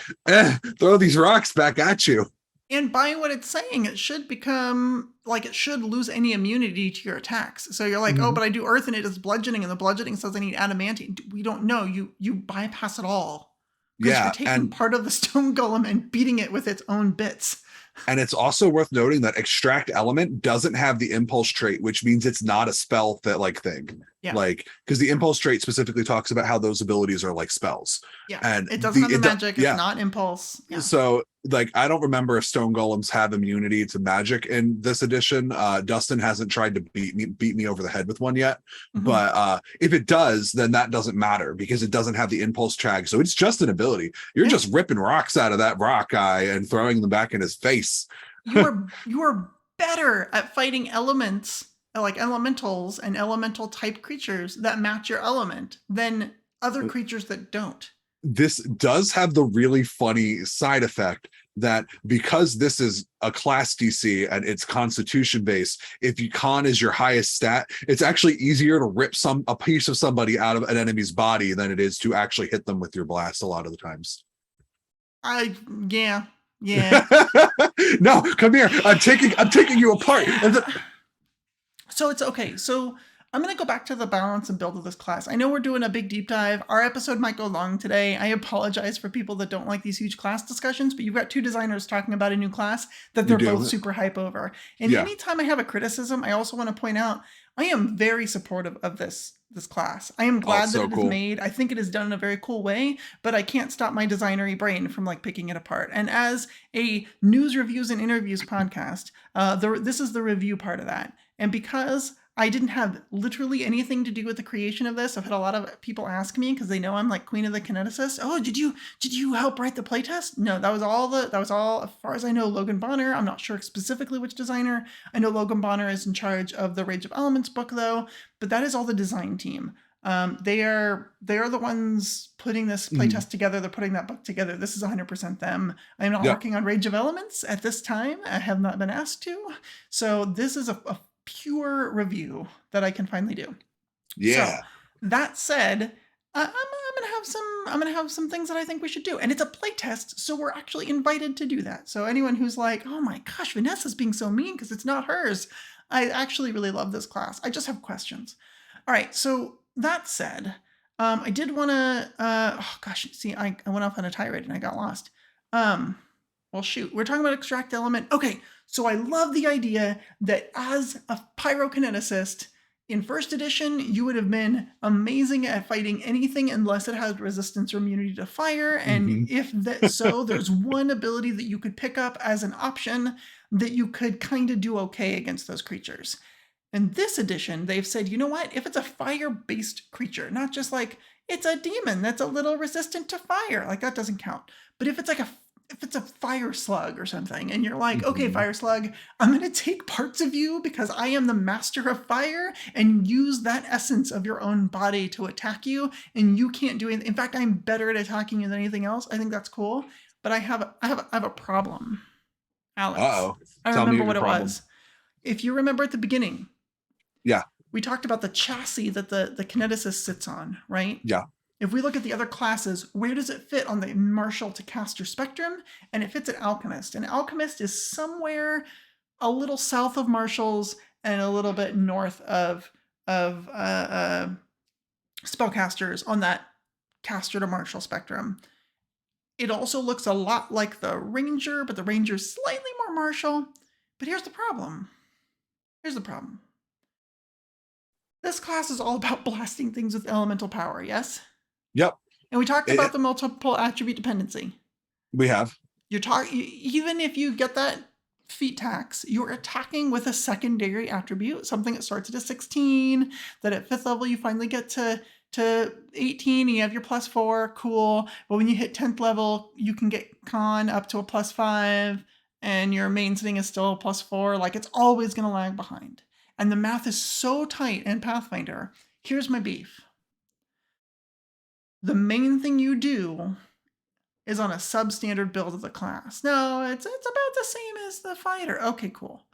Throw these rocks back at you. And by what it's saying, it should become, like, it should lose any immunity to your attacks. So you're like, oh, but I do earth and it is bludgeoning, and the bludgeoning says I need adamantine. We don't know. You bypass it all. Yeah. You're taking part of the stone golem and beating it with its own bits. And it's also worth noting that extract element doesn't have the impulse trait, which means it's not a spell thing. Yeah. Like, because the impulse trait specifically talks about how those abilities are like spells. Yeah. And it doesn't have the magic. It's not impulse. Yeah. So, like, I don't remember if stone golems have immunity to magic in this edition. Dustin hasn't tried to beat me over the head with one yet. But if it does, then that doesn't matter because it doesn't have the impulse tag. So it's just an ability. You're just ripping rocks out of that rock guy and throwing them back in his face. You are better at fighting elements, like elementals and elemental type creatures that match your element than other creatures that don't. This does have the really funny side effect that because this is a class DC and it's constitution based, if you con is your highest stat, it's actually easier to rip a piece of somebody out of an enemy's body than it is to actually hit them with your blast a lot of the times. Yeah. No, come here. I'm taking you apart. So it's okay. So I'm going to go back to the balance and build of this class. I know we're doing a big deep dive. Our episode might go long today. I apologize for people that don't like these huge class discussions, but you've got two designers talking about a new class that they're both super hype over. And anytime I have a criticism, I also want to point out, I am very supportive of this class. I am glad that it is made. I think it is done in a very cool way, but I can't stop my designery brain from like picking it apart. And as a news reviews and interviews podcast, this is the review part of that. And because I didn't have literally anything to do with the creation of this, I've had a lot of people ask me because they know I'm like queen of the Kineticist. Oh, did you help write the playtest? No, that was all as far as I know, Logan Bonner. I'm not sure specifically which designer. I know Logan Bonner is in charge of the Rage of Elements book though, but that is all the design team. They are the ones putting this playtest together. They're putting that book together. This is 100% them. I am not working on Rage of Elements at this time. I have not been asked to. So this is a pure review that I can finally do. Yeah. So, that said, I'm gonna have some things that I think we should do, and it's a playtest, so we're actually invited to do that. So anyone who's like, oh my gosh, Vanessa's being so mean because it's not hers, I actually really love this class. I just have questions. All right. So that said, I did want to. Oh gosh, see, I went off on a tirade and I got lost. Well, shoot, we're talking about extract element. Okay, so I love the idea that as a pyrokineticist, in first edition, you would have been amazing at fighting anything unless it has resistance or immunity to fire. And if that so, there's one ability that you could pick up as an option that you could kind of do okay against those creatures. In this edition, they've said, you know what? If it's a fire-based creature, not just like it's a demon that's a little resistant to fire, like that doesn't count. But if it's like if it's a fire slug or something, and you're like, okay, Mhm. fire slug, I'm gonna take parts of you because I am the master of fire, and use that essence of your own body to attack you, and you can't do anything. In fact, I'm better at attacking you than anything else. I think that's cool. But I have a problem, Alex. Uh-oh. I Tell me remember of your what it problem. was. If you remember at the beginning, Yeah. we talked about the chassis that the kineticist sits on, right? Yeah. If we look at the other classes, where does it fit on the martial to caster spectrum? And it fits at alchemist. And alchemist is somewhere a little south of martials and a little bit north of spellcasters on that caster to martial spectrum. It also looks a lot like the ranger, but the ranger's slightly more martial. But here's the problem. Here's the problem. This class is all about blasting things with elemental power, yes? Yep. And we talked about It, the multiple attribute dependency. we have. You're talking, even if you get that feat tax, you're attacking with a secondary attribute, something that starts at a 16, that at 5th level you finally get to 18 and you have your +4, cool. But when you hit 10th level, you can get con up to a +5 and your main setting is still a +4. Like it's always going to lag behind. And the math is so tight in Pathfinder. Here's my beef. The main thing you do is on a substandard build of the class. No, it's about the same as the fighter. Okay, cool.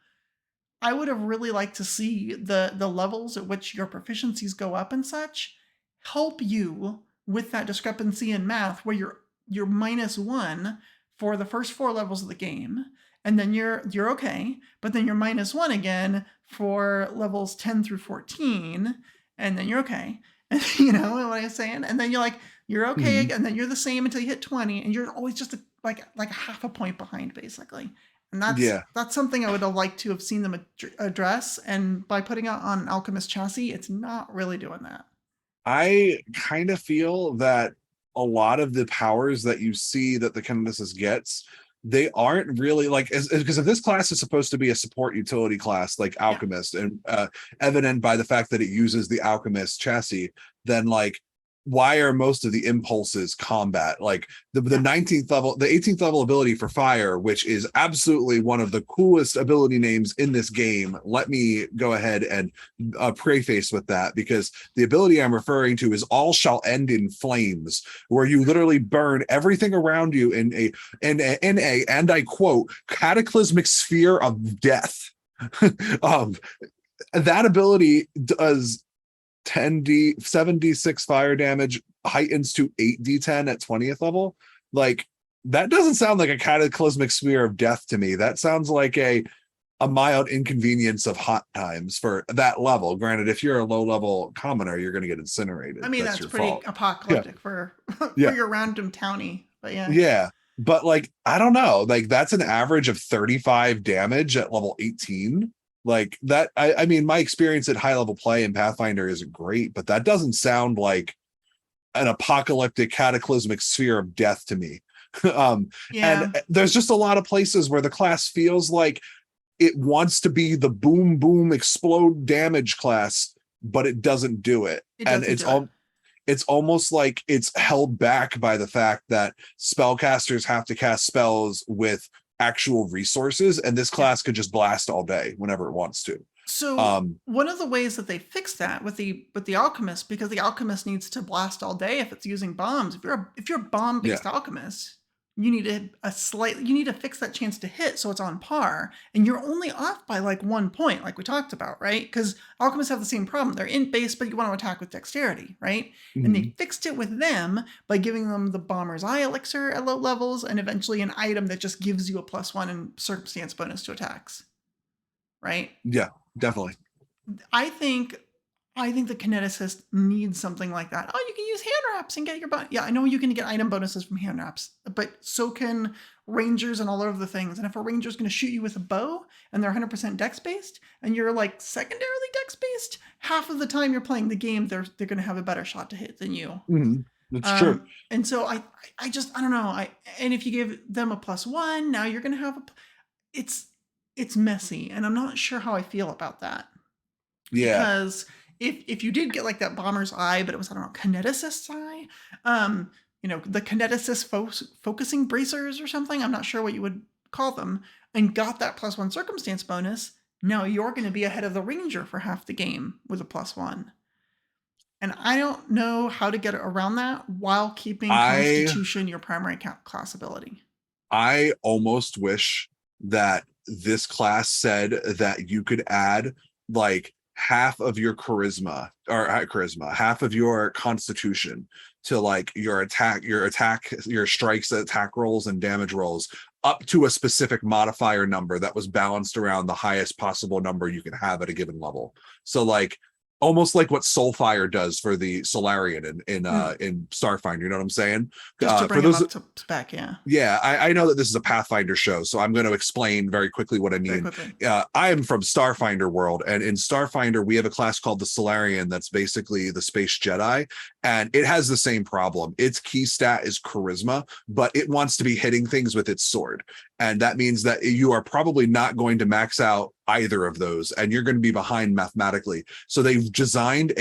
I would have really liked to see the levels at which your proficiencies go up and such help you with that discrepancy in math where you're -1 for the first 4 levels of the game, and then you're okay, but then you're -1 again for levels 10 through 14, and then you're okay. And you know what I'm saying? And then you're okay, Mhm. and then you're the same until you hit 20, and you're always just like a half a point behind, basically. And Yeah. that's something I would have liked to have seen them address. And by putting it on an Alchemist chassis, it's not really doing that. I kind of feel that a lot of the powers that you see that the Kineticist gets, they aren't really like because if this class is supposed to be a support utility class like Yeah. Alchemist, and evident by the fact that it uses the Alchemist chassis, then like why are most of the impulses combat? Like the Yeah. 19th level, the 18th level ability for fire, which is absolutely one of the coolest ability names in this game. Let me go ahead and preface with that, because the ability I'm referring to is all shall end in flames, where you literally burn everything around you in a and I quote cataclysmic sphere of death. um that ability does 10d 7d6 fire damage, heightens to 8d10 at 20th level. Like that doesn't sound like a cataclysmic sphere of death to me. That sounds like a mild inconvenience of hot times for that level. Granted, if you're a low level commoner, you're going to get I incinerated. mean, That's that's your pretty fault. Yeah. apocalyptic for for Yeah. your random townie. But yeah. Yeah. But like, I don't know. Like, that's an average of 35 damage at level 18. Like, that, I mean, my experience at high level play in Pathfinder isn't great, but that doesn't sound like an apocalyptic cataclysmic sphere of death to me. And Yeah. there's just a lot of places where the class feels like it wants to be the boom boom explode damage class, but it doesn't do it. It And doesn't do it. it's almost like it's held back by the fact that spellcasters have to cast spells with actual resources, and this Yeah. class could just blast all day whenever it wants to. So um one of the ways that they fix that with the alchemist, because the alchemist needs to blast all day if it's using bombs. If you're a bomb yeah. based alchemist, you need you need to fix that chance to hit so it's on par, and you're only off by like 1 point, like we talked about, right? Because alchemists have the same problem. They're in base, but you want to attack with dexterity, right? And they Mhm. fixed it with them by giving them the bomber's eye elixir at low levels, and eventually an item that just gives you a +1 and circumstance bonus to attacks, right? Yeah, definitely. I think the kineticist needs something like that. Oh, you can use hand wraps and get your yeah, I know you can get item bonuses from hand wraps, but so can rangers and all of the things. And if a ranger's going to shoot you with a bow and they're 100% dex based and you're like secondarily dex based, half of the time you're playing the game, they're going to have a better shot to hit than you. Mhm. That's true. And so I just I don't know. And if you give them a +1, now you're going to have it's messy, and I'm not sure how I feel about that. Yeah. Because if you did get like that bomber's eye, but it was, I don't know, kineticist's eye, um, the kineticist focusing bracers or something, I'm not sure what you would call them, and got that +1 circumstance bonus, now you're going to be ahead of the ranger for half the game with a +1. And I don't know how to get around that while keeping I Constitution your primary class ability. I almost wish that this class said that you could add like half of your charisma, or charisma, half of your constitution to like your attack, your strikes, attack rolls, and damage rolls up to a specific modifier number that was balanced around the highest possible number you can have at a given level. So like almost like what Soulfire does for the Solarian in Starfinder, you know what I'm saying? Just to For bring him those up to spec, yeah. Yeah, I know that this is a Pathfinder show, so I'm going to explain very quickly what I Very mean. quickly. I am from Starfinder world, and in Starfinder, we have a class called the Solarian that's basically the Space Jedi, and it has the same problem. Its key stat is Charisma, but it wants to be hitting things with its sword. And that means that you are probably not going to max out either of those, and you're going to be behind mathematically. So they've designed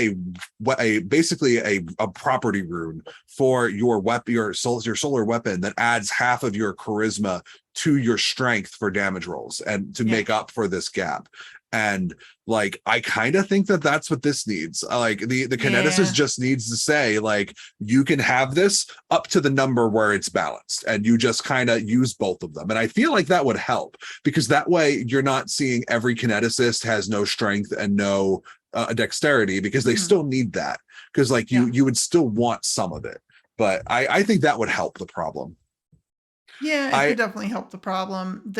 basically a property rune for your weapon, your solar weapon, that adds half of your charisma to your strength for damage rolls and to make up for this gap. And like, I kind of think that that's what this needs. Like the kineticist just needs to say, like, you can have this up to the number where it's balanced, and you just kind of use both of them. And I feel like that would help, because that way you're not seeing every kineticist has no strength and no dexterity, because they still need that. Because like you would still want some of it. But I think that would help the problem. Yeah, it could definitely help the problem.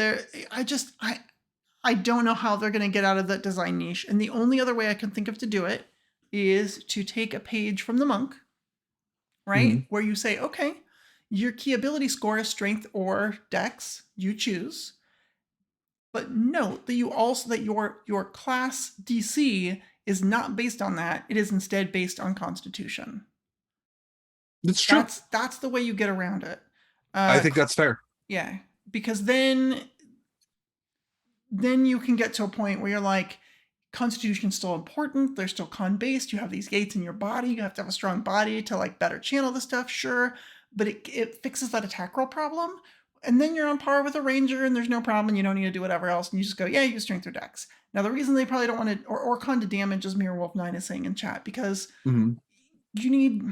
I don't know how they're going to get out of that design niche. And the only other way I can think of to do it is to take a page from the monk, right? Where you say, okay, your key ability score is strength or dex, you choose. But note that your class DC is not based on that. It is instead based on Constitution. That's true. That's the way you get around it. I think that's fair. Yeah, because then you can get to a point where you're like, Constitution's still important. They're still con based. You have these gates in your body. You have to have a strong body to like better channel the stuff, sure, but it fixes that attack roll problem. And then you're on par with a ranger, and there's no problem. You don't need to do whatever else, and you just go, yeah, use strength or dex. Now the reason they probably don't want to, or con to damage, as Mirror Wolf 9 is saying in chat, because you need,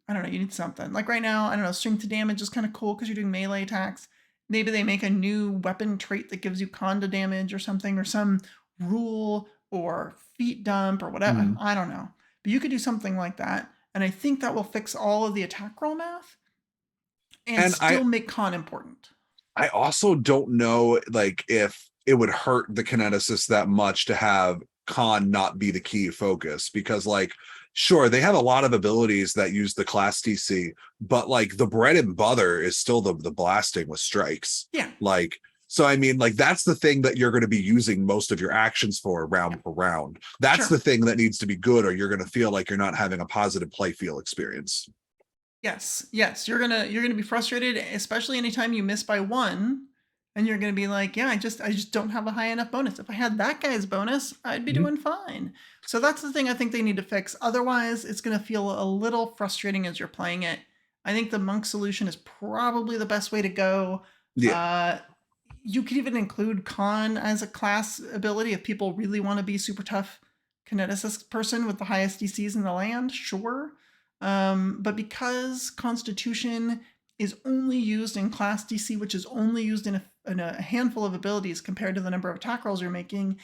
I don't know, you need something. Like right now, I don't know, strength to damage is kind of cool because you're doing melee attacks. Maybe they make a new weapon trait that gives you con to damage or something, or some rule or feet dump or whatever. I don't know. But you could do something like that. And I think that will fix all of the attack roll math and still make con important. I also don't know like if it would hurt the kineticist that much to have con not be the key focus, because like, sure, they have a lot of abilities that use the class DC, but like the bread and butter is still the blasting with strikes. Yeah. Like, so I mean, like that's the thing that you're going to be using most of your actions for round per round. That's the thing that needs to be good, or you're going to feel like you're not having a positive play feel experience. Yes. You're gonna be frustrated, especially anytime you miss by 1. And you're going to be like, yeah, I just don't have a high enough bonus. If I had that guy's bonus, I'd be doing fine. So that's the thing I think they need to fix. Otherwise, it's going to feel a little frustrating as you're playing it. I think the monk solution is probably the best way to go. Yeah. You could even include con as a class ability if people really want to be super tough kineticist person with the highest DCs in the land, sure. But because Constitution is only used in class DC, which is only used in a handful of abilities compared to the number of attack rolls you're making,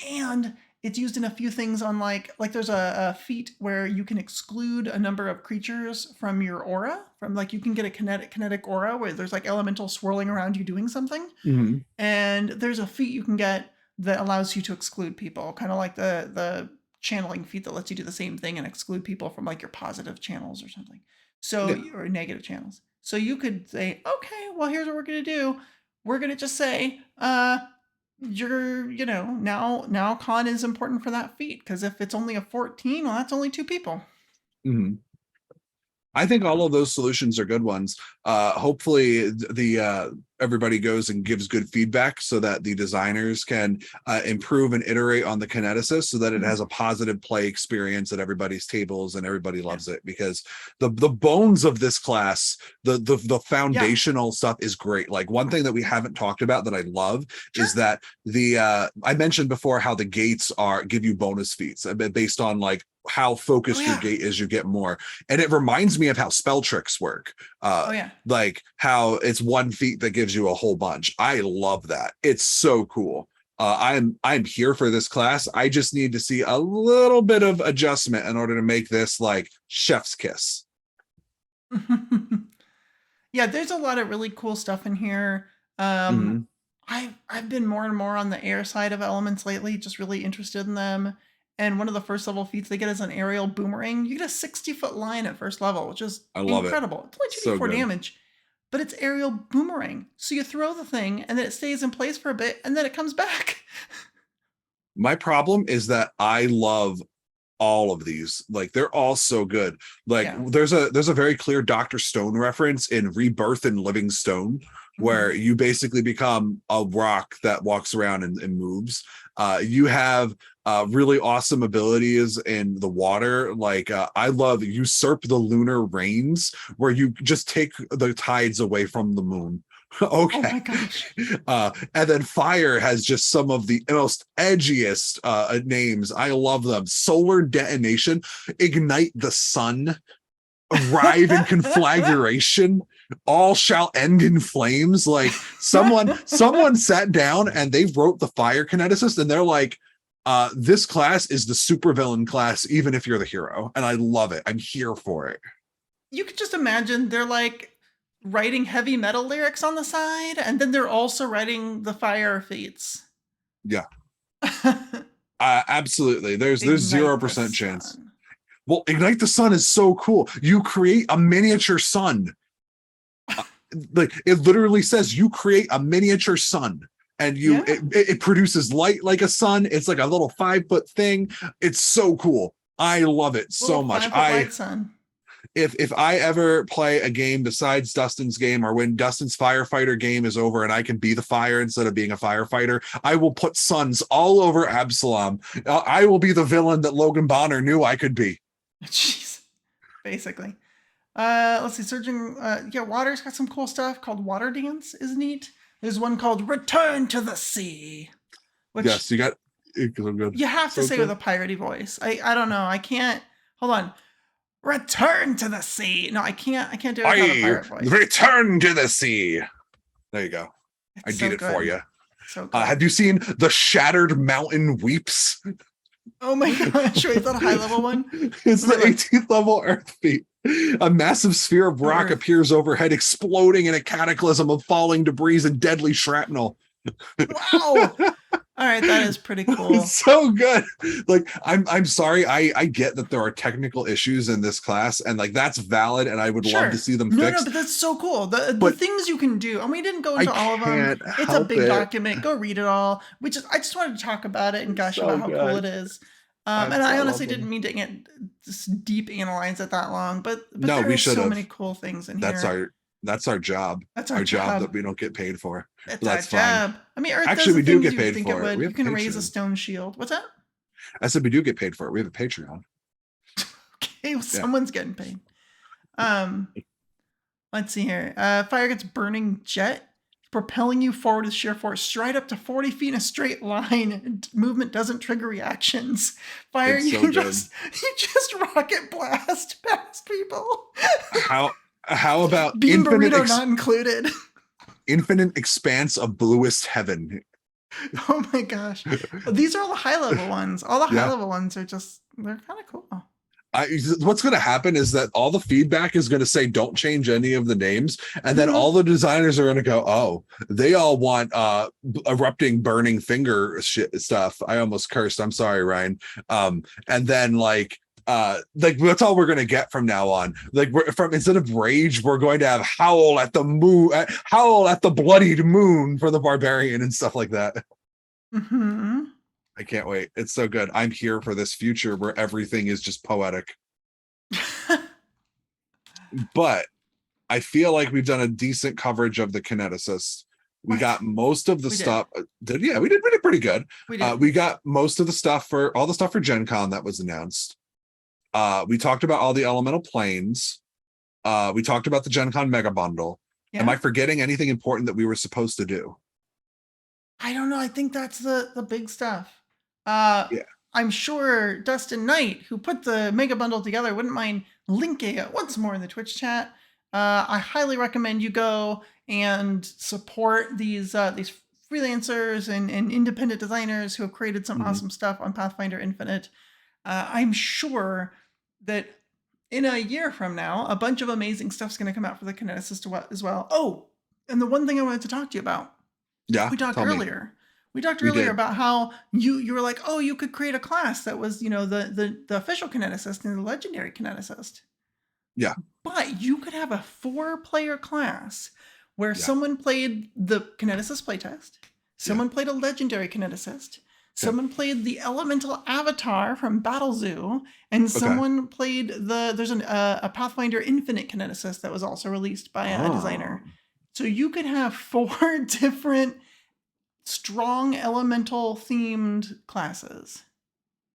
and it's used in a few things on like there's a feat where you can exclude a number of creatures from your aura, from like you can get a kinetic aura where there's like elemental swirling around you doing something. And there's a feat you can get that allows you to exclude people, kind of like the channeling feat that lets you do the same thing and exclude people from like your positive channels or something. So, or negative channels. So you could say, okay, well, here's what we're going to do. We're going to just say, now con is important for that feat, because if it's only a 14, well, that's only 2 people. I think all of those solutions are good ones. Hopefully everybody goes and gives good feedback so that the designers can improve and iterate on the Kineticist so that it has a positive play experience at everybody's tables and everybody loves it, because the bones of this class, the foundational stuff is great. Like one thing that we haven't talked about that I love is that I mentioned before how the gates give you bonus feats based on like how focused your gate is, you get more. And it reminds me of how spell tricks work. Like how it's one feat that gives you a whole bunch. I love that. It's so cool. I'm here for this class. I just need to see a little bit of adjustment in order to make this like chef's kiss. Yeah, there's a lot of really cool stuff in here. I've been more and more on the air side of elements lately, just really interested in them. And one of the first level feats they get is an aerial boomerang. You get a 60-foot line at first level, which is incredible. It's only 2d4 damage, but it's aerial boomerang. So you throw the thing and then it stays in place for a bit and then it comes back. My problem is that I love all of these. Like they're all so good. Like there's a very clear Dr. Stone reference in Rebirth and Living Stone, where you basically become a rock that walks around and moves. You have really awesome abilities in the water. Like I love Usurp the Lunar Rains, where you just take the tides away from the moon. Okay. Oh my gosh. And then Fire has just some of the most edgiest names. I love them. Solar Detonation, Ignite the Sun, Arrive in Conflagration, All Shall End in Flames. Like someone sat down and they wrote the Fire Kineticist and they're like, this class is the supervillain class, even if you're the hero. And I love it. I'm here for it. You could just imagine they're like writing heavy metal lyrics on the side, and then they're also writing the fire feats. Yeah. Absolutely. There's 0% chance. Well, Ignite the Sun is so cool. You create a miniature sun. Like it literally says you create a miniature sun, and it produces light like a sun. It's like a little 5-foot thing. It's so cool. I love it so much. If I ever play a game besides Dustin's game, or when Dustin's firefighter game is over and I can be the fire instead of being a firefighter, I will put suns all over Absalom. I will be the villain that Logan Bonner knew I could be. Jeez. Basically. Let's see. Surging. Water's got some cool stuff called Water Dance is neat. There's one called Return to the Sea. Which yes, you have to say with a piratey voice. I don't know. I can't. Hold on. Return to the sea. No, I can't do it with a pirate voice. Return to the sea. There you go. I did it for you. So good. Have you seen The Shattered Mountain Weeps? Oh my gosh, wait, is that a high level one? It's the 18th level Earth feat. A massive sphere of rock appears overhead, exploding in a cataclysm of falling debris and deadly shrapnel. Wow. All right, that is pretty cool. It's so good. Like, I'm sorry. I get that there are technical issues in this class, and like that's valid, and I would love to see them fixed. No, but that's so cool. The things you can do, and we didn't go into all of them. It's a big document. Go read it all. I just wanted to talk about it and gush about how cool it is. And I honestly didn't mean to get just deep analyze it that long, but no, there's so many cool things in here. That's our job. That's our job that we don't get paid for. That's our job. Fine. I mean, Earth actually, we do get paid for it. You can raise a stone shield. What's that? I said we do get paid for it. We have a Patreon. Okay, well, someone's getting paid. Let's see here. Fire gets burning jet, propelling you forward with sheer force, straight up to 40 feet in a straight line. Movement doesn't trigger reactions. Fire, you just rocket blast past people. How about Bean burrito not included? Infinite expanse of bluest heaven. Oh my gosh. These are all the high level ones. All the high level ones are they're kind of cool. What's going to happen is that all the feedback is going to say don't change any of the names, and then all the designers are going to go, oh, they all want erupting burning finger stuff. I almost cursed. I'm sorry, Ryan. And then like that's all we're gonna get from now on. Like instead of rage, we're going to have howl at the moon, howl at the bloodied moon for the barbarian and stuff like that. I can't wait. It's so good. I'm here for this future where everything is just poetic. But I feel like we've done a decent coverage of the Kineticist. We What? got most of the We did. stuff. Yeah, we did pretty good. We did. We got most of the stuff for all the stuff for Gen Con that was announced. We talked about all the elemental planes. We talked about the Gen Con mega bundle. Am I Yeah. forgetting anything important that we were supposed to do? I don't know. I think that's the big stuff. Uh, Yeah. I'm sure Dustin Knight, who put the mega bundle together, wouldn't mind linking it once more in the Twitch chat. I highly recommend you go and support these freelancers and independent designers who have created some Mhm. awesome stuff on Pathfinder Infinite. I'm sure that in a year from now, a bunch of amazing stuff's going to come out for the Kineticist as well. Oh, and the one thing I wanted to talk to you about, Yeah. we talked Tell me. earlier. We talked We earlier did. about how you were like, oh, you could create a class that was, the official Kineticist and the legendary Kineticist. Yeah. But you could have a 4-player class where Yeah. someone played the Kineticist playtest, Yeah. someone played a legendary Kineticist, Okay. someone played the elemental avatar from Battle Zoo, and Okay. someone played there's a Pathfinder Infinite Kineticist that was also released by a designer. So you could have 4 different strong elemental themed classes.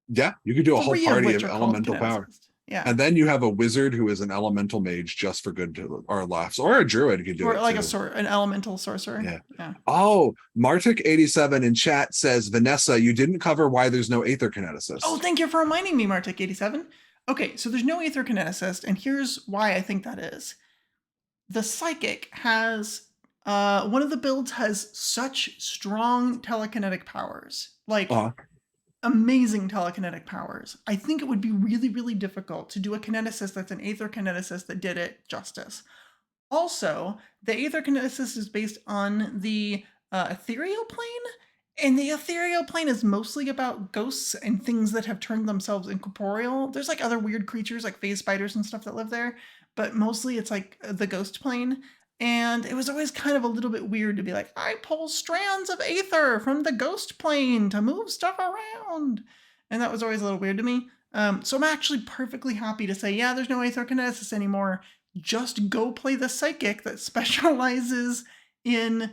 Yeah, you could do a whole 3 of party which of are called elemental power. Kineticist. Yeah. And then you have a wizard who is an elemental mage just for good or laughs, or a druid could do Or it like too. an elemental sorcerer. Yeah. Yeah. Oh, Martic87 in chat says, Vanessa, you didn't cover why there's no Aether Kineticist. Oh, thank you for reminding me, Martic87. Okay, so there's no Aether Kineticist, and here's why I think that is. The Psychic has one of the builds has such strong telekinetic powers. Like amazing telekinetic powers. I think it would be really, really difficult to do a kineticist that's an Aether Kineticist that did it justice. Also, the Aether Kineticist is based on the ethereal plane, and the ethereal plane is mostly about ghosts and things that have turned themselves incorporeal. There's like other weird creatures like phase spiders and stuff that live there, but mostly it's like the ghost plane. And it was always kind of a little bit weird to be like, I pull strands of aether from the ghost plane to move stuff around. And that was always a little weird to me. So I'm actually perfectly happy to say, yeah, there's no Aether Kineticist anymore. Just go play the Psychic that specializes in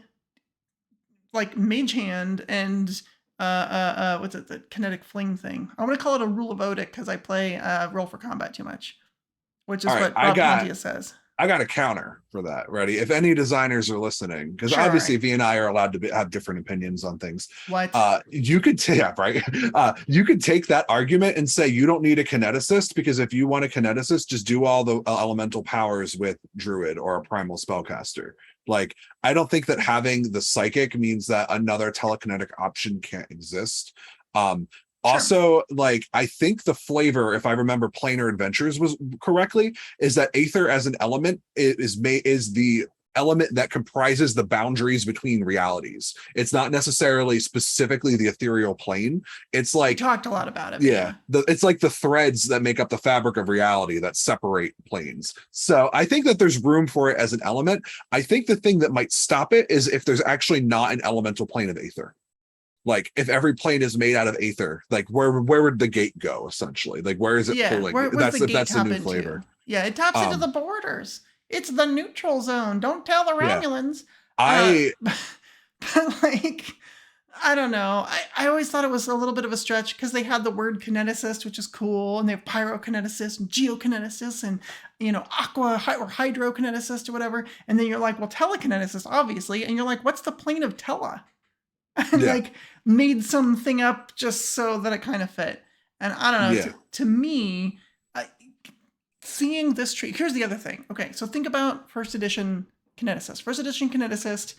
like Mage Hand and what's it, the Kinetic Fling thing. I'm gonna call it a Rule of Odic because I play Roll for Combat too much, which is what Rob Pontius says. I got a counter for that. Ready? If any designers are listening, because Sure, obviously V and I are allowed to have different opinions on things. What? You could right. You could take that argument and say you don't need a kineticist because if you want a kineticist, just do all the elemental powers with druid or a primal spellcaster. Like, I don't think that having the psychic means that another telekinetic option can't exist. Also, like, I think the flavor, if I remember Planar Adventures was correctly, is that Aether as an element is the element that comprises the boundaries between realities. It's not necessarily specifically the ethereal plane. It's like, we talked a lot about it. Yeah. It's like the threads that make up the fabric of reality that separate planes. So I think that there's room for it as an element. I think the thing that might stop it is if there's actually not an elemental plane of Aether. Like, if every plane is made out of Aether, like where would the gate go essentially? Like, where is it pulling? That's the new flavor. Yeah, it taps into the borders. It's the neutral zone. Don't tell the Romulans. But like, I don't know. I always thought it was a little bit of a stretch because they had the word kineticist, which is cool, and they have pyrokineticist and geokineticist and, aqua or hydrokineticist or whatever. And then you're like, well, telekineticist, obviously. And you're like, what's the plane of tele? And like made something up just so that it kind of fit. And I don't know. To me, seeing this tree. Here's the other thing. Okay, so think about first edition Kineticist. First edition Kineticist,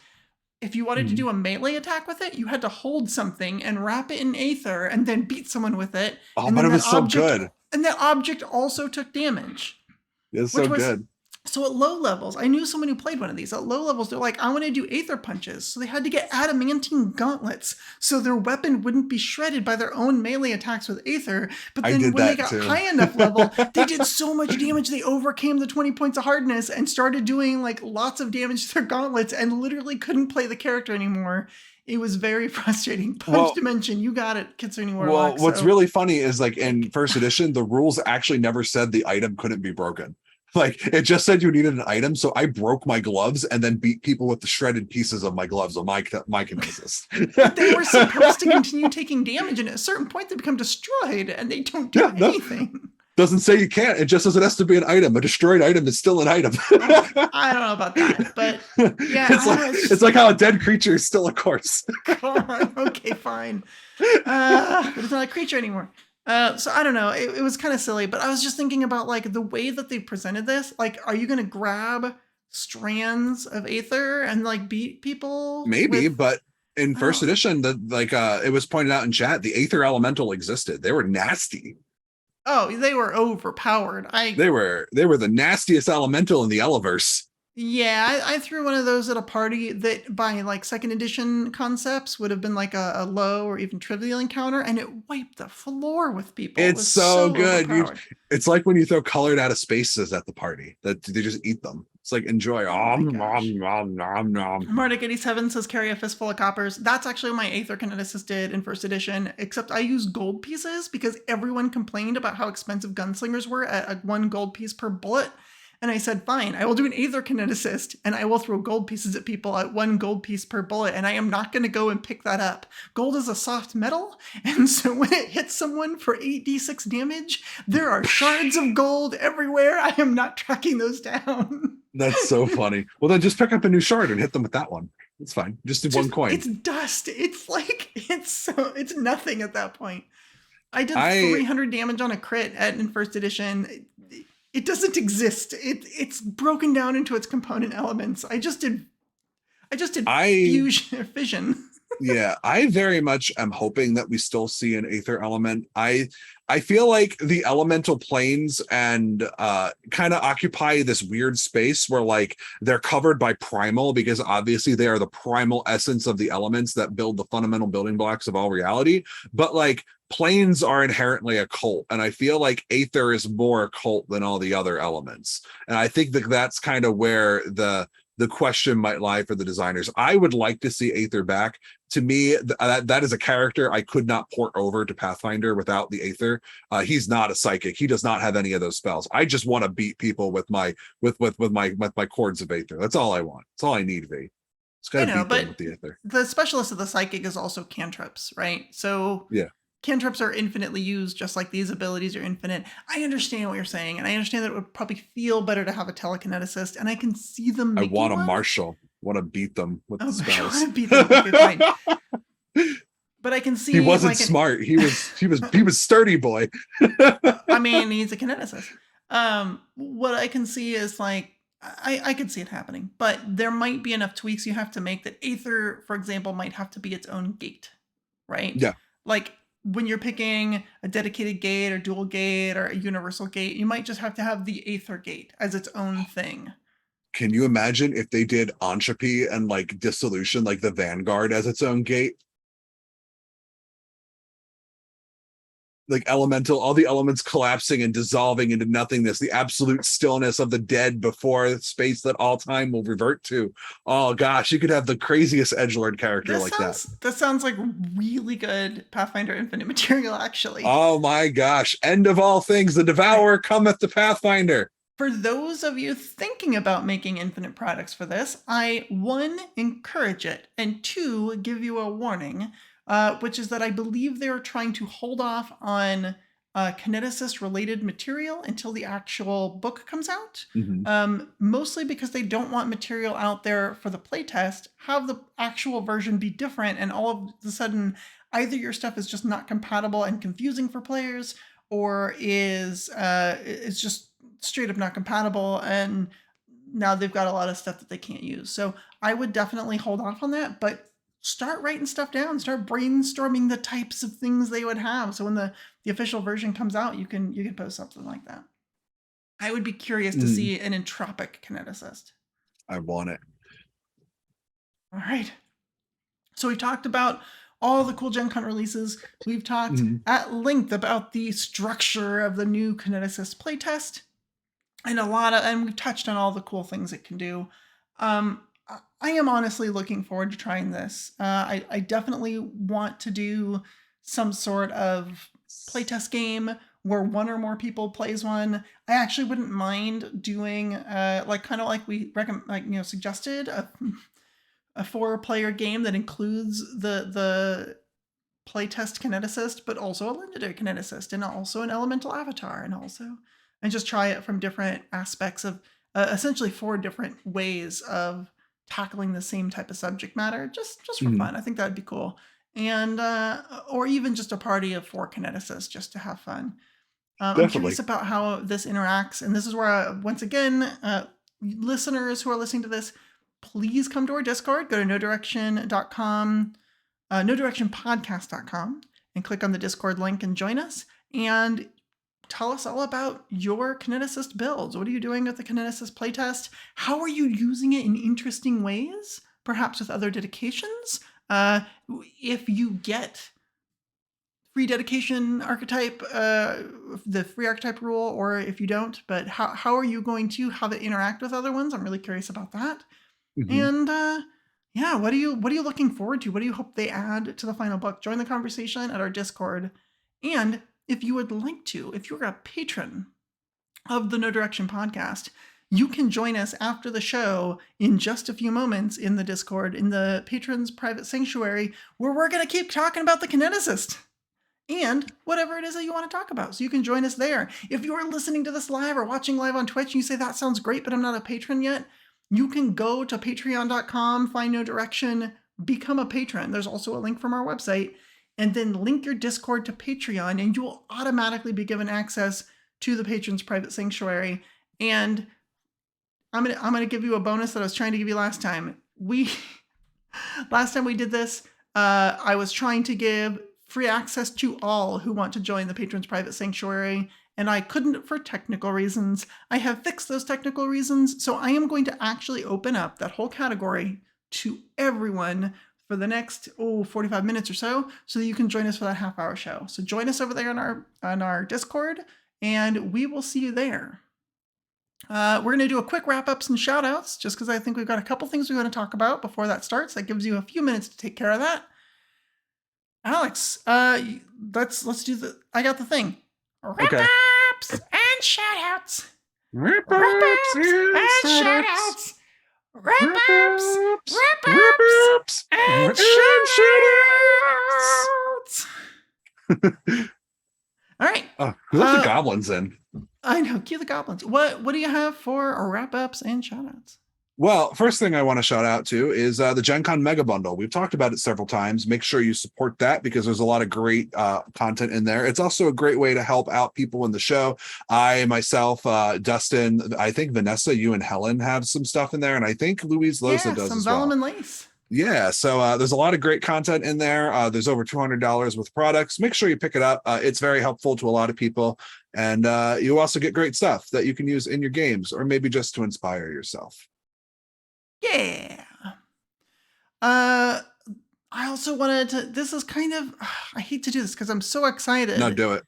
if you wanted to do a melee attack with it, you had to hold something and wrap it in Aether and then beat someone with it. Oh, but it was so good. And that object also took damage. It's so good. So at low levels, I knew someone who played one of these. At low levels, they're like, I want to do Aether punches. So they had to get adamantine gauntlets so their weapon wouldn't be shredded by their own melee attacks with Aether. But then when they got high enough level, they did so much damage, they overcame the 20 points of hardness and started doing like lots of damage to their gauntlets and literally couldn't play the character anymore. It was very frustrating. Punch Dimension, you got it, Kitsune Warlock. Well, what's really funny is like in first edition, the rules actually never said the item couldn't be broken. Like it just said you needed an item, so I broke my gloves and then beat people with the shredded pieces of my gloves on my Kineticist. But they were supposed to continue taking damage, and at a certain point they become destroyed, and they don't do Yeah, no, anything. doesn't say you can't. It just says it has to be an item. A destroyed item is still an item. I don't know about that, but yeah, it's like it's like how a dead creature is still a corpse. Come on, okay, fine. But it's not a creature anymore. So I don't know. It was kind of silly, but I was just thinking about like the way that they presented this. Like, are you gonna grab strands of aether and like beat people? Maybe, but in first Oh, edition, it was pointed out in chat, the aether elemental existed. They were nasty. oh, they were overpowered. They were the nastiest elemental in the Eleverse. Yeah, I threw one of those at a party that by like second edition concepts would have been like a low or even trivial encounter, and it wiped the floor with people. It It's was so so good. overpowered. It's like when you throw colored out of spaces at the party that they just eat them. It's like enjoy. Oh my gosh. Nom, nom, nom. Mardic87 says carry a fistful of coppers. That's actually what my Aether Kineticist did in first edition, except I used gold pieces because everyone complained about how expensive gunslingers were at one gold piece per bullet. And I said, fine, I will do an Aether Kineticist and I will throw gold pieces at people at one gold piece per bullet. And I am not going to go and pick that up. Gold is a soft metal. And so when it hits someone for 8d6 damage, there are shards of gold everywhere. I am not tracking those down. That's so funny. Well, then just pick up a new shard and hit them with that one. It's fine. Just do one coin. It's dust. It's like, it's nothing at that point. I did 300 damage on a crit in first edition. It doesn't exist. It's broken down into its component elements. I just did fission. Yeah, I very much am hoping that we still see an aether element. I feel like the elemental planes and kind of occupy this weird space where like they're covered by primal because obviously they are the primal essence of the elements that build the fundamental building blocks of all reality. But like planes are inherently occult, and I feel like aether is more occult than all the other elements. And I think that that's kind of where the question might lie for the designers. I would like to see aether back. To me, that is a character I could not port over to Pathfinder without the aether. He's not a psychic. He does not have any of those spells. I just want to beat people with my cords of aether. That's all I want. That's all I need, V. It's got to beat them with the aether. The specialist of the psychic is also cantrips, right? So yeah. Cantrips are infinitely used, just like these abilities are infinite. I understand what you're saying, and I understand that it would probably feel better to have a telekineticist, and I can see them making I want a marshal. Want to beat them with the spells. I want to beat them. Okay, fine. But I can see he wasn't smart. He was sturdy boy. I mean, he's a kineticist. What I can see is like I could see it happening, but there might be enough tweaks you have to make that aether, for example, might have to be its own gate, right? Yeah. Like when you're picking a dedicated gate or dual gate or a universal gate, you might just have to have the aether gate as its own thing. Can you imagine if they did entropy and like dissolution, like the Vanguard as its own gate? Like elemental, all the elements collapsing and dissolving into nothingness, the absolute stillness of the dead before space that all time will revert to. Oh gosh, you could have the craziest edgelord character that. That sounds like really good Pathfinder Infinite material, actually. Oh my gosh. End of all things, the Devourer cometh to Pathfinder. For those of you thinking about making infinite products for this, I, 1, encourage it, and 2, give you a warning, which is that I believe they're trying to hold off on Kineticist-related material until the actual book comes out. Mm-hmm. Mostly because they don't want material out there for the playtest, have the actual version be different, and all of a sudden, either your stuff is just not compatible and confusing for players, or is it's just straight up not compatible, and now they've got a lot of stuff that they can't use. So I would definitely hold off on that, but start writing stuff down, start brainstorming the types of things they would have. So when the official version comes out, you can post something like that. I would be curious to see an entropic kineticist. I want it. All right. So we talked about all the cool GenCon releases. We've talked at length about the structure of the new Kineticist playtest. And we've touched on all the cool things it can do. I am honestly looking forward to trying this. I definitely want to do some sort of playtest game where one or more people plays one. I actually wouldn't mind doing like kind of like we recommend, like, you know, suggested a 4-player game that includes the playtest kineticist, but also a legendary kineticist, and also an elemental avatar, and just try it from different aspects of essentially 4 different ways of tackling the same type of subject matter, just for fun. I think that'd be cool. And or even just a party of 4 kineticists just to have fun. I'm curious about how this interacts, and this is where once again, listeners who are listening to this, please come to our Discord. Go to nodirection.com, nodirectionpodcast.com, and click on the Discord link and join us. And tell us all about your Kineticist builds. What are you doing with the Kineticist playtest? How are you using it in interesting ways? Perhaps with other dedications? If you get free dedication archetype, the free archetype rule, or if you don't, but how are you going to have it interact with other ones? I'm really curious about that. And yeah, what are you looking forward to? What do you hope they add to the final book? Join the conversation at our Discord. And if you would like to, if you're a patron of the No Direction podcast, you can join us after the show in just a few moments in the Discord, in the patrons private sanctuary, where we're going to keep talking about the Kineticist and whatever it is that you want to talk about. So you can join us there. If you're listening to this live or watching live on Twitch and you say, that sounds great, but I'm not a patron yet, you can go to patreon.com, find No Direction, become a patron. There's also a link from our website, and then link your Discord to Patreon, and you will automatically be given access to the patrons private sanctuary. And I'm gonna give you a bonus that I was trying to give you last time. Last time we did this, I was trying to give free access to all who want to join the patrons private sanctuary, and I couldn't for technical reasons. I have fixed those technical reasons, so I am going to actually open up that whole category to everyone for the next 45 minutes or so that you can join us for that half-hour show. So join us over there on our Discord, and we will see you there. We're going to do a quick wrap-ups and shout-outs, just because I think we've got a couple things we want to talk about before that starts. That gives you a few minutes to take care of that. Alex, let's do the. I got the thing. Wrap-ups and shout-outs. Wrap-ups and shout-outs. Wrap-ups and shout-outs. All right. Who let the goblins in? I know. Cue the goblins. What do you have for our wrap-ups and shout-outs? Well, first thing I want to shout out to is the GenCon Mega Bundle. We've talked about it several times. Make sure you support that because there's a lot of great content in there. It's also a great way to help out people in the show. I, myself, Dustin, I think Vanessa, you and Helen have some stuff in there, and I think Louise Loza does some as well. vellum and lace. Yeah, so there's a lot of great content in there. There's over $200 with products. Make sure you pick it up. It's very helpful to a lot of people. And you also get great stuff that you can use in your games or maybe just to inspire yourself. Yeah. I also wanted to, this is kind of, I hate to do this because I'm so excited. No, do it.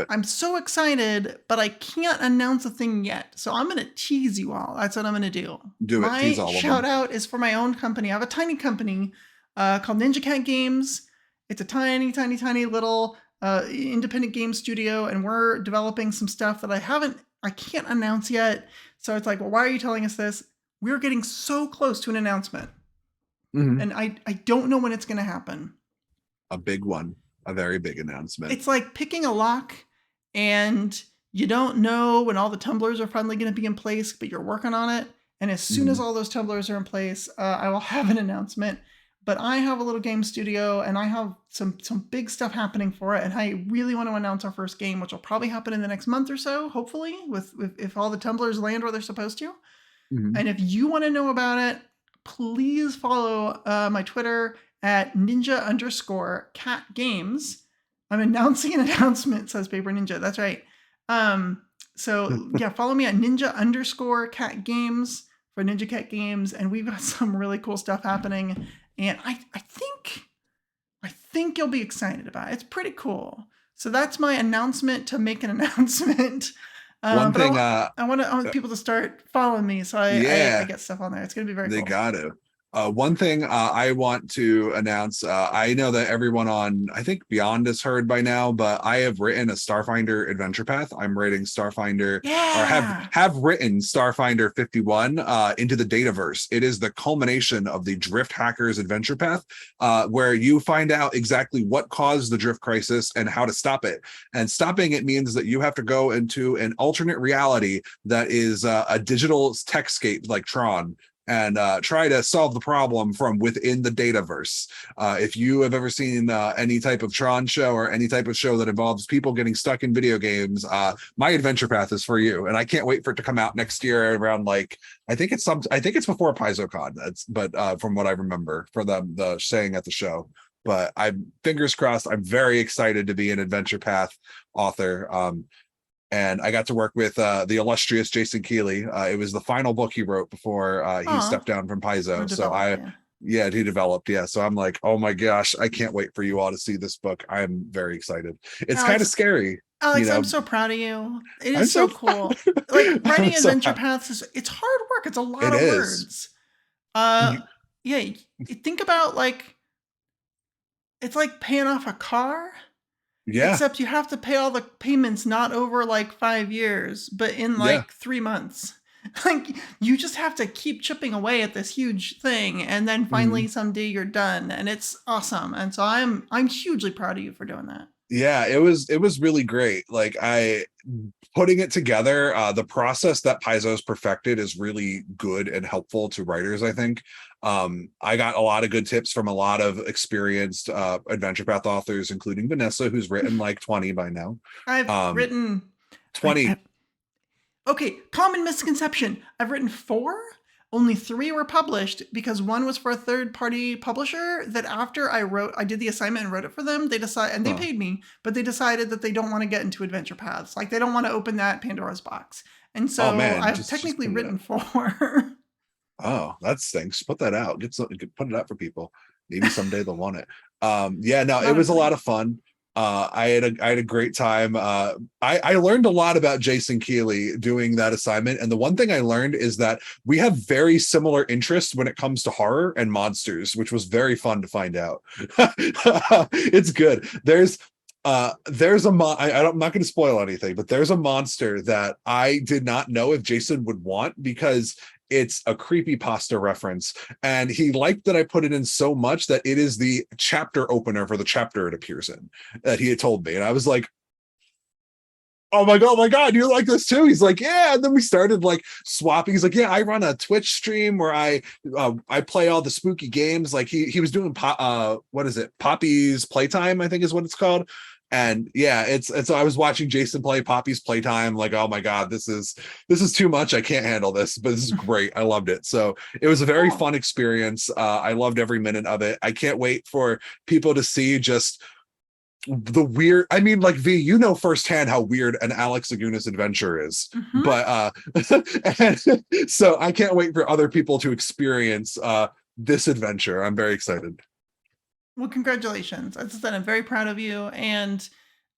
I'm so excited, but I can't announce a thing yet. So I'm going to tease you all. That's what I'm going to do. Tease all of them. My shout out is for my own company. I have a tiny company called Ninja Cat Games. It's a tiny, tiny, tiny little independent game studio, and we're developing some stuff that I can't announce yet. So it's like, well, why are you telling us this? We're getting so close to an announcement. And I don't know when it's going to happen. A big one. A very big announcement. It's like picking a lock, and you don't know when all the tumblers are finally going to be in place, but you're working on it. And as soon as all those tumblers are in place, I will have an announcement. But I have a little game studio, and I have some big stuff happening for it. And I really want to announce our first game, which will probably happen in the next month or so, hopefully, if all the tumblers land where they're supposed to. And if you want to know about it, please follow my Twitter at ninja_cat games. I'm announcing an announcement, says Paper Ninja. That's right. So yeah, follow me at ninja_cat games for Ninja Cat Games. And we've got some really cool stuff happening. And I think you'll be excited about it. It's pretty cool. So that's my announcement to make an announcement. One thing I want people to start following me, so I get stuff on there. It's going to be very cool. They got to. One thing I want to announce, I know that everyone on, I think Beyond has heard by now, but I have written a Starfinder adventure path. I'm writing Starfinder, or Yeah. have written Starfinder 51 into the Dataverse. It is the culmination of the Drift Hackers adventure path, where you find out exactly what caused the Drift crisis and how to stop it. And stopping it means that you have to go into an alternate reality that is a digital techscape like Tron, and try to solve the problem from within the Dataverse. If you have ever seen any type of Tron show or any type of show that involves people getting stuck in video games, my adventure path is for you, and I can't wait for it to come out next year around like I think it's before PaizoCon. But from what I remember for the saying at the show. But I'm fingers crossed. I'm very excited to be an adventure path author. And I got to work with the illustrious Jason Keeley. It was the final book he wrote before he Aw. stepped down from Or Paizo. So developed, yeah. yeah, he developed. Yeah. So I'm like, oh my gosh, I can't wait for you all to see this book. I'm very excited. It's kind of Alex, scary, Alex, I'm so proud of you. It I'm is so, so cool. Like I'm writing so adventure happy. paths it's hard work. It's a lot It of is. words. Uh yeah, think about like it's like paying off a car, Yeah. except you have to pay all the payments not over like 5 years, but in Yeah. like 3 months. Like you just have to keep chipping away at this huge thing and then Mhm. finally someday you're done and it's awesome. And so I'm hugely proud of you for doing that. Yeah, it was really great. Like I putting it together, the process that Paizo's perfected is really good and helpful to writers, I think. I got a lot of good tips from a lot of experienced adventure path authors, including Vanessa, who's written like 20 by now. I've Um written I 20. okay, common misconception. I've written 4. Only 3 were published because one was for a third-party publisher that after I did the assignment and wrote it for them, they decided, and they Huh. paid me, but they decided that they don't want to get into adventure paths. Like they don't want to open that Pandora's box. And Oh so man, I've just technically put it out. written 4. Oh, that stinks. Put that out. Get something, put it out for people. Maybe someday they'll want it. Yeah, no, it Not was a lot everybody. of fun. I had a great time. I learned a lot about Jason Keeley doing that assignment. And the one thing I learned is that we have very similar interests when it comes to horror and monsters, which was very fun to find out. It's good. There's I'm not going to spoil anything, but there's a monster that I did not know if Jason would want because it's a creepy pasta reference, and he liked that I put it in so much that it is the chapter opener for the chapter it appears in, that he had told me. And I was like, oh my god, you like this too? He's like, yeah. And then we started like swapping. He's like, yeah, I run a Twitch stream where I play all the spooky games. Like he was doing what is it, Poppy's Playtime, I think is what it's called. And yeah, it's I was watching Jason play Poppy's Playtime, like, oh my god, this is too much. I can't handle this, but this is great. I loved it. So it was a very Cool. fun experience. I loved every minute of it. I can't wait for people to see just the weird. I mean, like, V, you know firsthand how weird an Alex Agunas adventure is. Mhm. But and so I can't wait for other people to experience this adventure. I'm very excited. Well, congratulations. As I said, I'm very proud of you. And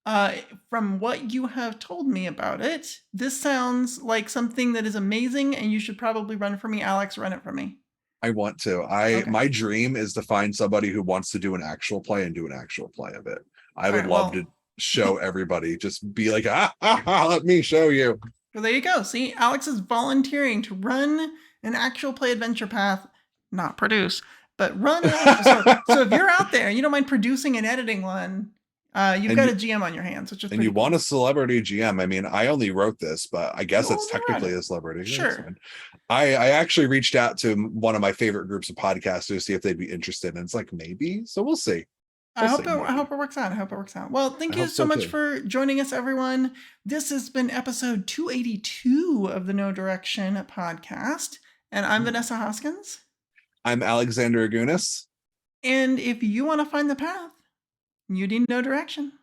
uh, from what you have told me about it, this sounds like something that is amazing, and you should probably run for me, Alex. Run it for me. I want to. I Okay. My dream is to find somebody who wants to do an actual play and do an actual play of it. I All would right. love to Well, show everybody, just be like, let me show you. well, there you go. See, Alex is volunteering to run an actual play adventure path, not produce, but run an. So if you're out there and you don't mind producing and editing one, you've and got you a GM on your hands, which is and you pretty want cool. a celebrity GM. I mean, I only wrote this, but I You guess it's only read technically it. a celebrity. That's Sure. fine. I actually reached out to one of my favorite groups of podcasters to see if they'd be interested, and it's like maybe. So we'll see. We'll see. I Maybe. hope it works out. I hope it works out. Well, I thank you hope so so much too. for joining us, everyone. This has been episode 282 of the No Direction podcast. And I'm Vanessa Hoskins. I'm Alexander Agunas. And if you want to find the path, you need no direction.